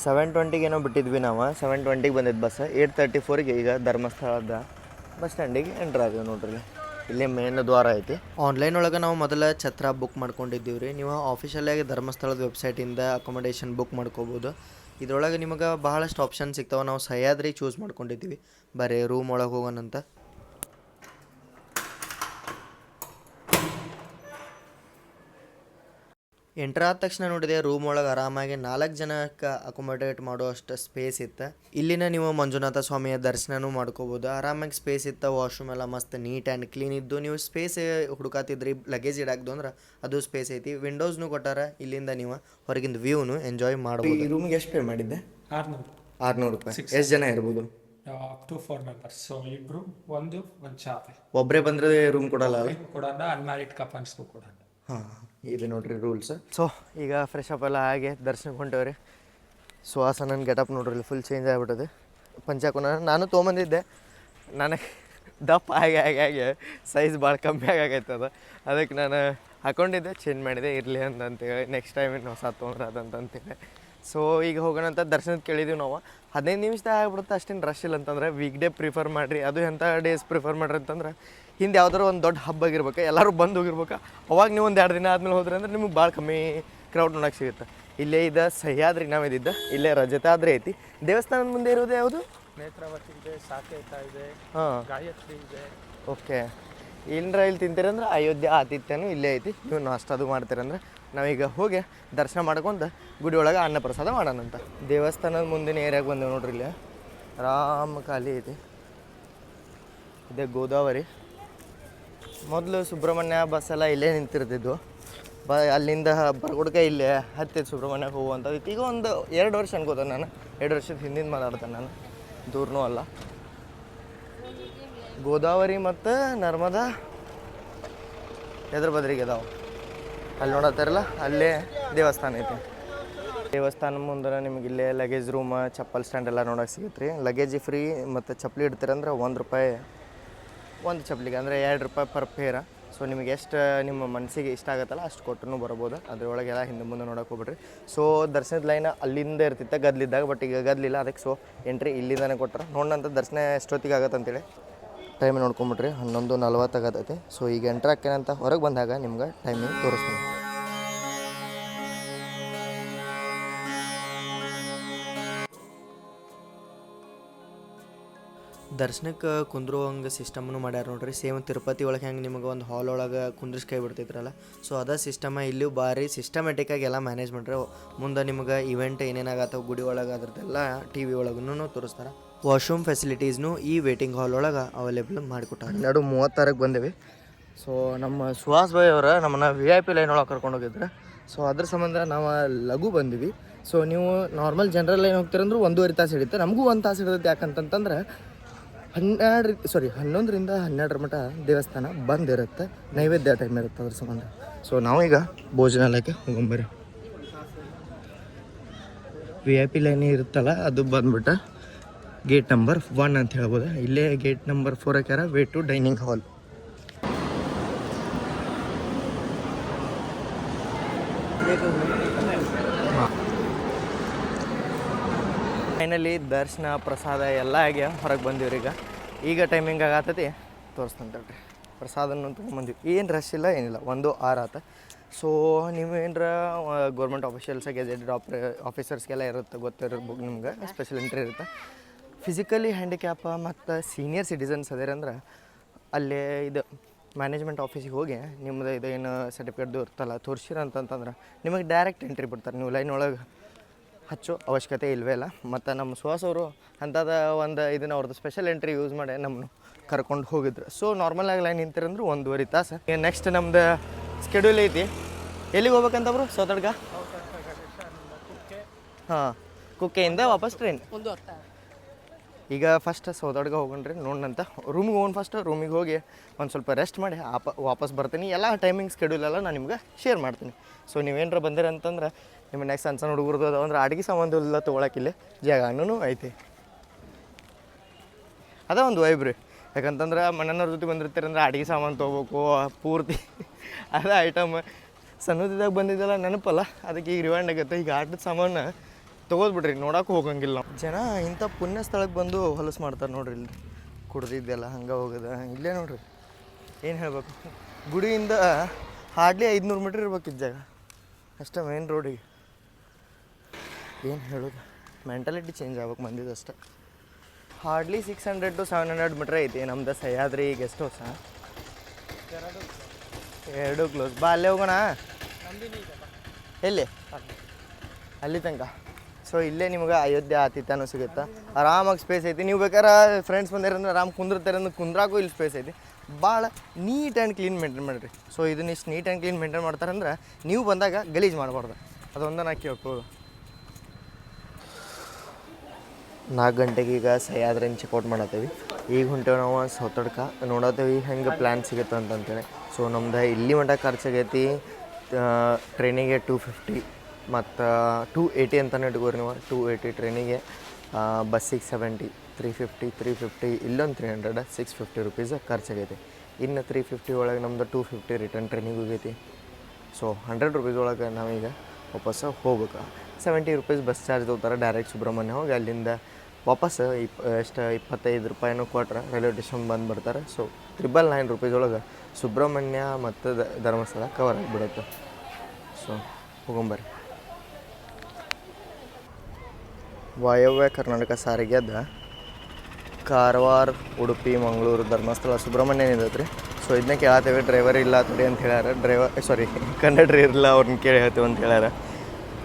7:20 ಏನೋ ಬಿಟ್ಟಿದ್ವಿ ನಾವು. 7:20 ಬಂದಿದ್ದು ಬಸ್. 8:34 ಈಗ ಧರ್ಮಸ್ಥಳದ ಬಸ್ ಸ್ಟ್ಯಾಂಡಿಗೆ ಎಂಟ್ರ್ ಆಗಿದೆ ನೋಡ್ರಿ. ಇಲ್ಲೇ ಮೇನ್ ದ್ವಾರ ಐತಿ. ಆನ್ಲೈನ್ ಒಳಗೆ ನಾವು ಮೊದಲ ಛತ್ರ ಬುಕ್ ಮಾಡ್ಕೊಂಡಿದ್ದೀವಿ ರೀ. ನೀವು ಆಫಿಷಿಯಲಾಗಿ ಧರ್ಮಸ್ಥಳದ ವೆಬ್ಸೈಟಿಂದ ಅಕೊಮಡೇಷನ್ ಬುಕ್ ಮಾಡ್ಕೋಬೋದು. ಇದ್ರೊಳಗೆ ನಿಮಗೆ ಬಹಳಷ್ಟು ಆಪ್ಷನ್ ಸಿಗ್ತಾವೆ. ನಾವು ಸಹ್ಯಾದ್ರಿ ಚೂಸ್ ಮಾಡ್ಕೊಂಡಿದ್ದೀವಿ. ಬರೀ ರೂಮ್ ಒಳಗೆ ಹೋಗೋಣಂತ. ಎಂಟ್ರ್ ಆದ ತಕ್ಷಣ ನೋಡಿದೆ ರೂಮ್ ಒಳಗೆ ಆರಾಮಾಗಿ 4 ಜನಕ್ಕೆ ಅಕೊಮಡೇಟ್ ಮಾಡೋ ಅಷ್ಟು ಸ್ಪೇಸ್ ಇತ್ತು. ಇಲ್ಲಿನ ನೀವು ಮಂಜುನಾಥ ಸ್ವಾಮಿಯ ದರ್ಶನನೂ ಮಾಡ್ಕೋಬೋದು. ಆರಾಮಾಗಿ ಸ್ಪೇಸ್ ಇತ್ತು. ವಾಶ್ರೂಮ್ ಎಲ್ಲ ಮಸ್ತ್ ನೀಟ್ ಆ್ಯಂಡ್ ಕ್ಲೀನ್ ಇದ್ದು. ನೀವು ಸ್ಪೇಸ್ ಹುಡುಕಾತಿದ್ರಿ ಲಗೇಜ್ ಇಡಾಕ್ದು ಅಂದ್ರೆ ಅದು ಸ್ಪೇಸ್ ಐತಿ. ವಿಂಡೋಸ್ನು ಕೊಟ್ಟಾರ. ಇಲ್ಲಿಂದ ನೀವು ಹೊರಗಿಂದ ವ್ಯೂನು ಎಂಜಾಯ್ ಮಾಡ್ಬೋದು. ಈ ರೂಮ್ಗೆ ಎಷ್ಟು ಪೇ ಮಾಡಿದ್ದೆ? 600 ರೂಪಾಯಿ. ಎಷ್ಟು ಜನ ಇರ್ಬೋದು? Up to 4 members. ಸೊ ಇಬ್ರು ಒಂದು ಚಾಪೆ. ಒಬ್ಬರೇ ಬಂದರೆ ರೂಮ್ ಕೊಡಲ್ಲ? ಕೊಡಲ್ಲ. ಅನ್ಮ್ಯಾರಿಡ್ ಕಪಲ್ಸ್ಗೂ ಕೊಡಲ್ಲ. ಹಾಂ, ಇದು ನೋಡ್ರಿ ರೂಲ್ಸ್. ಸೊ ಈಗ ಫ್ರೆಶ್ ಅಪ್ ಎಲ್ಲ ಹಾಗೆ ದರ್ಶನಕ್ಕೆ ಹೊಂಟೇವ್ರಿ. ಸುಹಾಸನ ಗೆಟಪ್ ನೋಡ್ರಿ ಫುಲ್ ಚೇಂಜ್ ಆಗಿಬಿಟ್ಟದೆ. ಪಂಚಾಕುನ ನಾನು ತೊಗೊಂಬಂದಿದ್ದೆ. ನನಗೆ ದಪ್ಪ ಆಗಿ ಸೈಜ್ ಭಾಳ ಕಮ್ಮಿ ಆಗೈತದ. ಅದಕ್ಕೆ ನಾನು ಹಾಕ್ಕೊಂಡಿದ್ದೆ, ಚೇಂಜ್ ಮಾಡಿದೆ, ಇರಲಿ ಅಂತಂತೇಳಿ ನೆಕ್ಸ್ಟ್ ಟೈಮ್ ಇನ್ನು ಹೊಸ ತೊಗೊಂಡ್ರೆ ಅದಂತಂತೇಳಿ. ಸೊ ಈಗ ಹೋಗೋಣ ಅಂತ ದರ್ಶನದ ಕೇಳಿದ್ದೀವಿ ನಾವು. 15 ನಿಮಿಷದಾಗ ಆಗ್ಬಿಡುತ್ತೆ, ಅಷ್ಟೇನು ರಶ್ ಇಲ್ಲ ಅಂತಂದ್ರೆ. ವೀಕ್ ಡೇ ಪ್ರಿಫರ್ ಮಾಡಿರಿ. ಅದು ಎಂಥ ಡೇಸ್ ಪ್ರಿಫರ್ ಮಾಡಿರಿ ಅಂತಂದ್ರೆ ಹಿಂದೆ ಯಾವ್ದಾರು ಒಂದು ದೊಡ್ಡ ಹಬ್ಬ ಆಗಿರ್ಬೇಕು, ಎಲ್ಲರೂ ಬಂದು ಹೋಗಿರ್ಬೇಕು. ಅವಾಗ ನೀವು ಒಂದು 2 ದಿನ ಆದ್ಮೇಲೆ ಹೋದ್ರೆ ಅಂದ್ರೆ ನಿಮ್ಗೆ ಭಾಳ ಕಮ್ಮಿ ಕ್ರೌಡ್ ನೋಡೋಕೆ ಸಿಗುತ್ತೆ. ಇಲ್ಲೇ ಇದೆ ಸಹ್ಯಾದ್ರಿ ನಾವು ಇದ್ದಿದ್ದು, ಇಲ್ಲೇ ರಜತಾದ್ರಿ ಐತಿ. ದೇವಸ್ಥಾನದ ಮುಂದೆ ಇರೋದು ಯಾವುದು? ನೇತ್ರಾವತಿ ಇದೆ, ಸಾಕೇತ ಇದೆ, ಹಾಂ, ಗಾಯತ್ರಿ ಇದೆ. ಓಕೆ. ಏನರ ಇಲ್ಲಿ ತಿಂತೀರಂದ್ರೆ ಅಯೋಧ್ಯೆ ಆತಿಥ್ಯನೂ ಇಲ್ಲೇ ಐತಿ. ನೀವು ನಾಷ್ಟ ಅದು ಮಾಡ್ತೀರಂದ್ರೆ ನಾವೀಗ ಹೋಗಿ ದರ್ಶನ ಮಾಡ್ಕೊಂಡು ಗುಡಿ ಒಳಗೆ ಅನ್ನ ಪ್ರಸಾದ ಮಾಡೋಣಂತ. ದೇವಸ್ಥಾನದ ಮುಂದಿನ ಏರಿಯಾಗೆ ಬಂದೇವೆ ನೋಡ್ರಿ. ಇಲ್ಲಿ ಆರಾಮ ಖಾಲಿ ಐತಿ. ಇದೇ ಗೋದಾವರಿ. ಮೊದಲು ಸುಬ್ರಹ್ಮಣ್ಯ ಬಸ್ ಎಲ್ಲ ಇಲ್ಲೇ ನಿಂತಿರ್ತಿದ್ವು. ಅಲ್ಲಿಂದ ಬರಗುಡ್ಕೆ ಇಲ್ಲೇ ಹತ್ತಿದ್ದು ಸುಬ್ರಹ್ಮಣ್ಯಕ್ಕೆ ಹೋಗುವಂಥದ್ದು. ಈಗ ಒಂದು 2 ವರ್ಷ ಅನ್ಕೋತ ನಾನು, 2 ವರ್ಷದ ಹಿಂದಿನ ಮಾತಾಡ್ತೇನೆ ನಾನು, ದೂರನೂ ಅಲ್ಲ. ಗೋದಾವರಿ ಮತ್ತು ನರ್ಮದಾ ಎದ್ರ ಬದ್ರಿಗೆ ಅದಾವೆ. ಅಲ್ಲಿ ನೋಡತ್ತಾರಲ್ಲ, ಅಲ್ಲೇ ದೇವಸ್ಥಾನ ಐತಿ. ದೇವಸ್ಥಾನ ಮುಂದೆ ನಿಮ್ಗೆ ಇಲ್ಲೇ ಲಗೇಜ್ ರೂಮ್, ಚಪ್ಪಲ್ ಸ್ಟ್ಯಾಂಡ್ ಎಲ್ಲ ನೋಡೋಕೆ ಸಿಗುತ್ತೆ ರೀ. Luggage free. ಮತ್ತು ಚಪ್ಪಲಿ ಇಡ್ತೀರಂದ್ರೆ ₹1 ಒಂದು ಚಪ್ಪಲಿಗೆ, ಅಂದರೆ ₹2 ಪರ್ ಪೇರ. ಸೊ ನಿಮಗೆ ಎಷ್ಟು ನಿಮ್ಮ ಮನಸ್ಸಿಗೆ ಇಷ್ಟ ಆಗುತ್ತಲ್ಲ ಅಷ್ಟು ಕೊಟ್ಟರು ಬರ್ಬೋದು. ಅದರೊಳಗೆಲ್ಲ ಹಿಂದೆ ಮುಂದೆ ನೋಡೋಕೆ ಹೋಗ್ಬಿಡ್ರಿ. ಸೊ ದರ್ಶನದ ಲೈನ್ ಅಲ್ಲಿಂದ ಇರ್ತಿತ್ತು ಗದ್ಲಿದ್ದಾಗ, ಬಟ್ ಈಗ ಗದ್ಲಿಲ್ಲ. ಅದಕ್ಕೆ ಸೊ ಎಂಟ್ರಿ ಇಲ್ಲಿಂದನೇ ಕೊಟ್ಟರೆ. ನೋಡೋಣಂತ ದರ್ಶನ ಎಷ್ಟೊತ್ತಿಗೆ ಆಗತ್ತೆ ಅಂತೇಳಿ ಟೈಮ್ ನೋಡ್ಕೊಂಬಿಟ್ರಿ. 11:40 ಆಗತೈತಿ. ಸೊ ಈಗ ಎಂಟ್ರ್ ಹಾಕೇನಂತ ಹೊರಗೆ ಬಂದಾಗ ನಿಮ್ಗೆ ಟೈಮಿಂಗ್ ತೋರಿಸ್ತೀನಿ. ದರ್ಶನಕ್ಕೆ ಕುಂದ್ರುವಂಗೆ ಸಿಸ್ಟಮ್ನು ಮಾಡ್ಯಾರ ನೋಡ್ರಿ. ಸೇಮ್ ತಿರುಪತಿ ಒಳಗೆ ಹೆಂಗೆ ನಿಮಗೆ ಒಂದು ಹಾಲ್ ಒಳಗೆ ಕುಂದ್ರಿಸಿ ಕೈ ಬಿಡ್ತಿದ್ರಲ್ಲ, ಸೊ ಅದೇ ಸಿಸ್ಟಮ ಇಲ್ಲೂ ಭಾರಿ ಸಿಸ್ಟಮೆಟಿಕ್ಕಾಗಿ ಎಲ್ಲ ಮ್ಯಾನೇಜ್ ಮಾಡ್ರಿ. ಮುಂದೆ ನಿಮ್ಗೆ ಇವೆಂಟ್ ಏನೇನಾಗತ್ತವೆ ಗುಡಿ ಒಳಗೆ ಅದ್ರದ್ದೆಲ್ಲ TV ಒಳಗೂ ತೋರಿಸ್ತಾರೆ. ವಾಶ್ರೂಮ್ ಫೆಸಿಲಿಟೀಸ್ನು ಈ ವೇಟಿಂಗ್ ಹಾಲ್ ಒಳಗೆ ಅವೈಲೇಬಲ್ ಮಾಡಿಕೊಟ್ಟಾರೆ. 12:36ಕ್ಕೆ ಬಂದೇವಿ. ಸೊ ನಮ್ಮ ಸುಹಾಸ್ ಭಾಯ್ ಅವರ ನಮ್ಮನ್ನ VIP ಲೈನ್ ಒಳಗೆ ಕರ್ಕೊಂಡು ಹೋಗಿದ್ರೆ, ಸೊ ಅದ್ರ ಸಂಬಂಧ ನಾವು ಲಘು ಬಂದಿವಿ. ಸೊ ನೀವು ನಾರ್ಮಲ್ ಜನರಲ್ ಲೈನ್ ಹೋಗ್ತೀರಂದ್ರೆ 1.5 ತಾಸು ಹಿಡಿಯುತ್ತೆ. ನಮಗೂ 1 ತಾಸು ಹಿಡಿಯುತ್ತೆ. ಯಾಕಂತಂದ್ರೆ 11ರಿಂದ 12 ಮಟ್ಟ ದೇವಸ್ಥಾನ ಬಂದಿರುತ್ತೆ. ನೈವೇದ್ಯ ಟೈಮ್ ಇರುತ್ತೆ ಅದ್ರ ಸಂಬಂಧ. ಸೊ ನಾವೀಗ ಭೋಜನಾಲಯಕ್ಕೆ ಹೋಗೊಂಬರ್ರಿ. VIP ಲೈನ್ ಇರುತ್ತಲ್ಲ, ಅದು ಬಂದ್ಬಿಟ್ಟು ಗೇಟ್ ನಂಬರ್ 1 ಅಂತ ಹೇಳ್ಬೋದು. ಇಲ್ಲೇ ಗೇಟ್ ನಂಬರ್ 4 ಹಾಕ್ಯಾರ, way to dining hall. Finally ದರ್ಶನ ಪ್ರಸಾದ ಎಲ್ಲ ಆಗಿ ಹೊರಗೆ ಬಂದೀವ್ರಿ. ಈಗ ಟೈಮಿಂಗ್ ಆಗತ್ತೈತಿ, ತೋರಿಸ್ತಂತೇಳ್ರಿ. ಪ್ರಸಾದನ್ನು ತೊಗೊಂಬಂದಿವಿ. ಏನು ರಶ್ ಇಲ್ಲ, ಏನಿಲ್ಲ. 1:06 ಆತ. ಸೊ ನೀವೇನರ ಗೌರ್ಮೆಂಟ್ ಆಫೀಷಿಯಲ್ಸ್, ಗೆಜೆಟೆಡ್ ಆಫೀಸರ್ಸ್ಗೆಲ್ಲ ಇರುತ್ತೆ, ಗೊತ್ತಿರೋದು ನಿಮ್ಗೆ. ಸ್ಪೆಷಲ್ ಎಂಟ್ರಿ ಇರುತ್ತೆ. ಫಿಸಿಕಲಿ ಹ್ಯಾಂಡಿಕ್ಯಾಪ ಮತ್ತು ಸೀನಿಯರ್ ಸಿಟಿಸನ್ಸ್ ಅದೇರಂದ್ರೆ ಅಲ್ಲೇ ಇದು ಮ್ಯಾನೇಜ್ಮೆಂಟ್ ಆಫೀಸಿಗೆ ಹೋಗಿ ನಿಮ್ಮದು ಇದು ಏನು ಸರ್ಟಿಫಿಕೇಟ್ದು ಇರ್ತಲ್ಲ ತೋರಿಸಿರ ಅಂತಂತಂದ್ರೆ ನಿಮಗೆ ಡೈರೆಕ್ಟ್ ಎಂಟ್ರಿ ಬಿಡ್ತಾರೆ. ನೀವು ಲೈನ್ ಒಳಗೆ ಹಚ್ಚೋ ಅವಶ್ಯಕತೆ ಇಲ್ಲವೇ ಇಲ್ಲ. ಮತ್ತು ನಮ್ಮ ಸುಹಾಸ್ ಅವರು ಅಂಥದ್ದು ಒಂದು ಇದನ್ನು ಅವ್ರದ್ದು ಸ್ಪೆಷಲ್ ಎಂಟ್ರಿ ಯೂಸ್ ಮಾಡಿ ನಮ್ಮನ್ನು ಕರ್ಕೊಂಡು ಹೋಗಿದ್ರು. ಸೊ ನಾರ್ಮಲಾಗಿ ಲೈನ್ ನಿಂತಿರಂದ್ರೆ 1.5 ತಾಸು. ನೆಕ್ಸ್ಟ್ ನಮ್ದು ಸ್ಕೆಡ್ಯೂಲ್ ಐತಿ. ಎಲ್ಲಿಗೆ ಹೋಗ್ಬೇಕಂತ ಬ್ರೋ? ಸೌತಡ್ಕ. ಹಾಂ, ಕುಕ್ಕೆಯಿಂದ ವಾಪಸ್ ಟ್ರೈನ್. ಈಗ ಫಸ್ಟ್ ಸೌದಡ್ಗ ಹೋಗೋಣ್ರಿ. ನೋಡೋಣಂತ ರೂಮಿಗೆ ಹೋಗೋಣ. ಫಸ್ಟ್ ರೂಮಿಗೆ ಹೋಗಿ ಒಂದು ಸ್ವಲ್ಪ ರೆಸ್ಟ್ ಮಾಡಿ ವಾಪಸ್ ಬರ್ತೀನಿ. ಎಲ್ಲ ಟೈಮಿಂಗ್ ಸ್ಕೆಡ್ಯೂಲ್ ಎಲ್ಲ ನಾನು ನಿಮ್ಗೆ ಶೇರ್ ಮಾಡ್ತೀನಿ. ಸೊ ನೀವೇನಾರ ಬಂದಿರಂತಂದ್ರೆ ನಿಮ್ಮ ನೆಕ್ಸ್ಟ್ ಸಣ್ಣ ಹುಡುಗರ್ದು ಅದಾವ ಅಂದ್ರೆ ಅಡುಗೆ ಸಾಮಾನು ಎಲ್ಲ ತೊಗೊಳಕ್ಕಿಲ್ಲ ಜಾಗನೂ ಐತಿ. ಅದ ಒಂದು ವೈಬ್ ರೀ. ಯಾಕಂತಂದ್ರೆ ಮನೆಯವ್ರ ಜೊತೆ ಬಂದಿರ್ತೀರಂದ್ರೆ ಅಡುಗೆ ಸಾಮಾನು ತೊಗೋಬೇಕು ಪೂರ್ತಿ. ಅದೇ ಐಟಮ್ ಸಣ್ಣದಿದ್ದಾಗ ಬಂದಿದ್ದೆಲ್ಲ ನೆನಪಲ್ಲ, ಅದಕ್ಕೆ ಈಗ ರಿವೈಂಡ್ ಆಗುತ್ತೆ. ಈಗ ಆಟದ ಸಾಮಾನು ತೊಗೋದ್ಬಿಡ್ರಿ, ನೋಡೋಕೆ ಹೋಗಂಗಿಲ್ಲ. ಜನ ಇಂಥ ಪುಣ್ಯ ಸ್ಥಳಕ್ಕೆ ಬಂದು ಹೊಲಸು ಮಾಡ್ತಾರೆ ನೋಡ್ರಿ. ಇಲ್ಲಿ ಕುಡ್ದಿದ್ದೆಲ್ಲ ಹಂಗೆ ಹೋಗೋದು. ಇಲ್ಲೇ ನೋಡ್ರಿ, ಏನು ಹೇಳ್ಬೇಕು, ಗುಡಿಯಿಂದ ಹಾರ್ಡ್ಲಿ 500 ಮೀಟ್ರ್ ಇರ್ಬೇಕು ಇದು ಜಾಗ ಅಷ್ಟೇ, ಮೇನ್ ರೋಡಿಗೆ. ಏನು ಹೇಳೋದು, ಮೆಂಟಾಲಿಟಿ ಚೇಂಜ್ ಆಗ್ಬೇಕು ಮಂದಿದ್ದು ಅಷ್ಟೇ. ಹಾರ್ಡ್ಲಿ 600 to 700 ಮೀಟ್ರ್ ಐತಿ ನಮ್ದು ಸಹ್ಯಾದ್ರಿ ಗೆಸ್ಟ್ ಹೌಸ. 2 ಕ್ಲೋಸ್. ಬಾ ಅಲ್ಲೇ ಹೋಗೋಣ. ಎಲ್ಲಿ? ಅಲ್ಲಿ ತನಕ. ಸೊ ಇಲ್ಲೇ ನಿಮ್ಗೆ ಅಯೋಧ್ಯೆ ಆತಿಥ್ಯನೂ ಸಿಗುತ್ತೆ. ಆರಾಮಾಗಿ ಸ್ಪೇಸ್ ಐತಿ. ನೀವು ಬೇಕಾದ್ರೆ ಫ್ರೆಂಡ್ಸ್ ಬಂದಿರಂದ್ರೆ ಆರಾಮ್ ಕುಂದಿರ್ತಾರೆ ಅಂದ್ರೆ ಕುಂದ್ರಾಗೂ ಇಲ್ಲಿ ಸ್ಪೇಸ್ ಐತಿ. ಭಾಳ ನೀಟ್ ಆ್ಯಂಡ್ ಕ್ಲೀನ್ ಮೇಂಟೈನ್ ಮಾಡಿರಿ. ಸೊ ಇದನ್ನ ಇಷ್ಟು ನೀಟ್ ಆ್ಯಂಡ್ ಕ್ಲೀನ್ ಮೇಂಟೈನ್ ಮಾಡ್ತಾರಂದ್ರೆ ನೀವು ಬಂದಾಗ ಗಲೀಜು ಮಾಡಬಾರ್ದು. ಅದೊಂದು ನಾ ಕೇಳ್ಬೋದು. 4 ಗಂಟೆಗೆ ಈಗ ಸಹ್ಯಾದ್ರಿನ ಚೆಕ್ಔಟ್ ಮಾಡತ್ತೀವಿ. ಈಗ ಹೊಂಟೇವೆ ನಾವು ಸೌತಡ್ಕ. ನೋಡತ್ತೀವಿ ಹೆಂಗೆ ಪ್ಲ್ಯಾನ್ ಸಿಗುತ್ತೆ ಅಂತಂತೇಳಿ. ಸೊ ನಮ್ದು ಇಲ್ಲಿ ಮಟ್ಟ ಖರ್ಚಾಗೈತಿ. ಟ್ರೈನಿಗೆ 250 ಮತ್ತು 280 ಅಂತಲೇ ಇಟ್ಕೋರಿ ನೀವು. 280 ಟ್ರೈನಿಗೆ, ಬಸ್ಸಿಗೆ 70. 350 ಇಲ್ಲೊಂದು 300 650 ರುಪೀಸ್ ಖರ್ಚಾಗೈತಿ. ಇನ್ನು 350 ಒಳಗೆ ನಮ್ಮದು 250 ರಿಟರ್ನ್ ಟ್ರೈನಿಗೆ ಹೋಗೈತಿ. ಸೊ 100 ರುಪೀಸ್ ಒಳಗೆ ನಾವೀಗ ವಾಪಸ್ಸು ಹೋಗ್ಬೇಕು. 70 ರುಪೀಸ್ ಬಸ್ ಚಾರ್ಜ್ ತೊಗೋತಾರೆ. ಡೈರೆಕ್ಟ್ ಸುಬ್ರಹ್ಮಣ್ಯ ಹೋಗಿ ಅಲ್ಲಿಂದ ವಾಪಸ್ 25 ರೂಪಾಯಿನೂ ಕೊಟ್ರೆ ರೈಲ್ವೆ ಸ್ಟೇಷನ್ ಬಂದುಬಿಡ್ತಾರೆ. ಸೊ 999 ರುಪೀಸ್ ಒಳಗೆ ಸುಬ್ರಹ್ಮಣ್ಯ ಮತ್ತು ಧರ್ಮಸ್ಥಳ ಕವರ್ ಆಗಿಬಿಡುತ್ತೆ. ಸೊ ಹೋಗೊಂಬರ್ರಿ. ವಾಯವ್ಯ ಕರ್ನಾಟಕ ಸಾರಿಗೆದ ಕಾರವಾರ, ಉಡುಪಿ, ಮಂಗಳೂರು, ಧರ್ಮಸ್ಥಳ, ಸುಬ್ರಹ್ಮಣ್ಯ ನಿಂದೈತೆ ರೀ. ಸೊ ಇದನ್ನ ಕೇಳತ್ತೇವೆ. ಡ್ರೈವರ್ ಇಲ್ಲ ತಡಿ ಅಂತ ಹೇಳ್ಯಾರ. ಕಂಡಕ್ಟ್ರ್ ಇರಲಿಲ್ಲ, ಅವ್ರನ್ನ ಕೇಳಿ ಹೇಳ್ತೀವಿ ಅಂತ ಹೇಳ್ಯಾರ.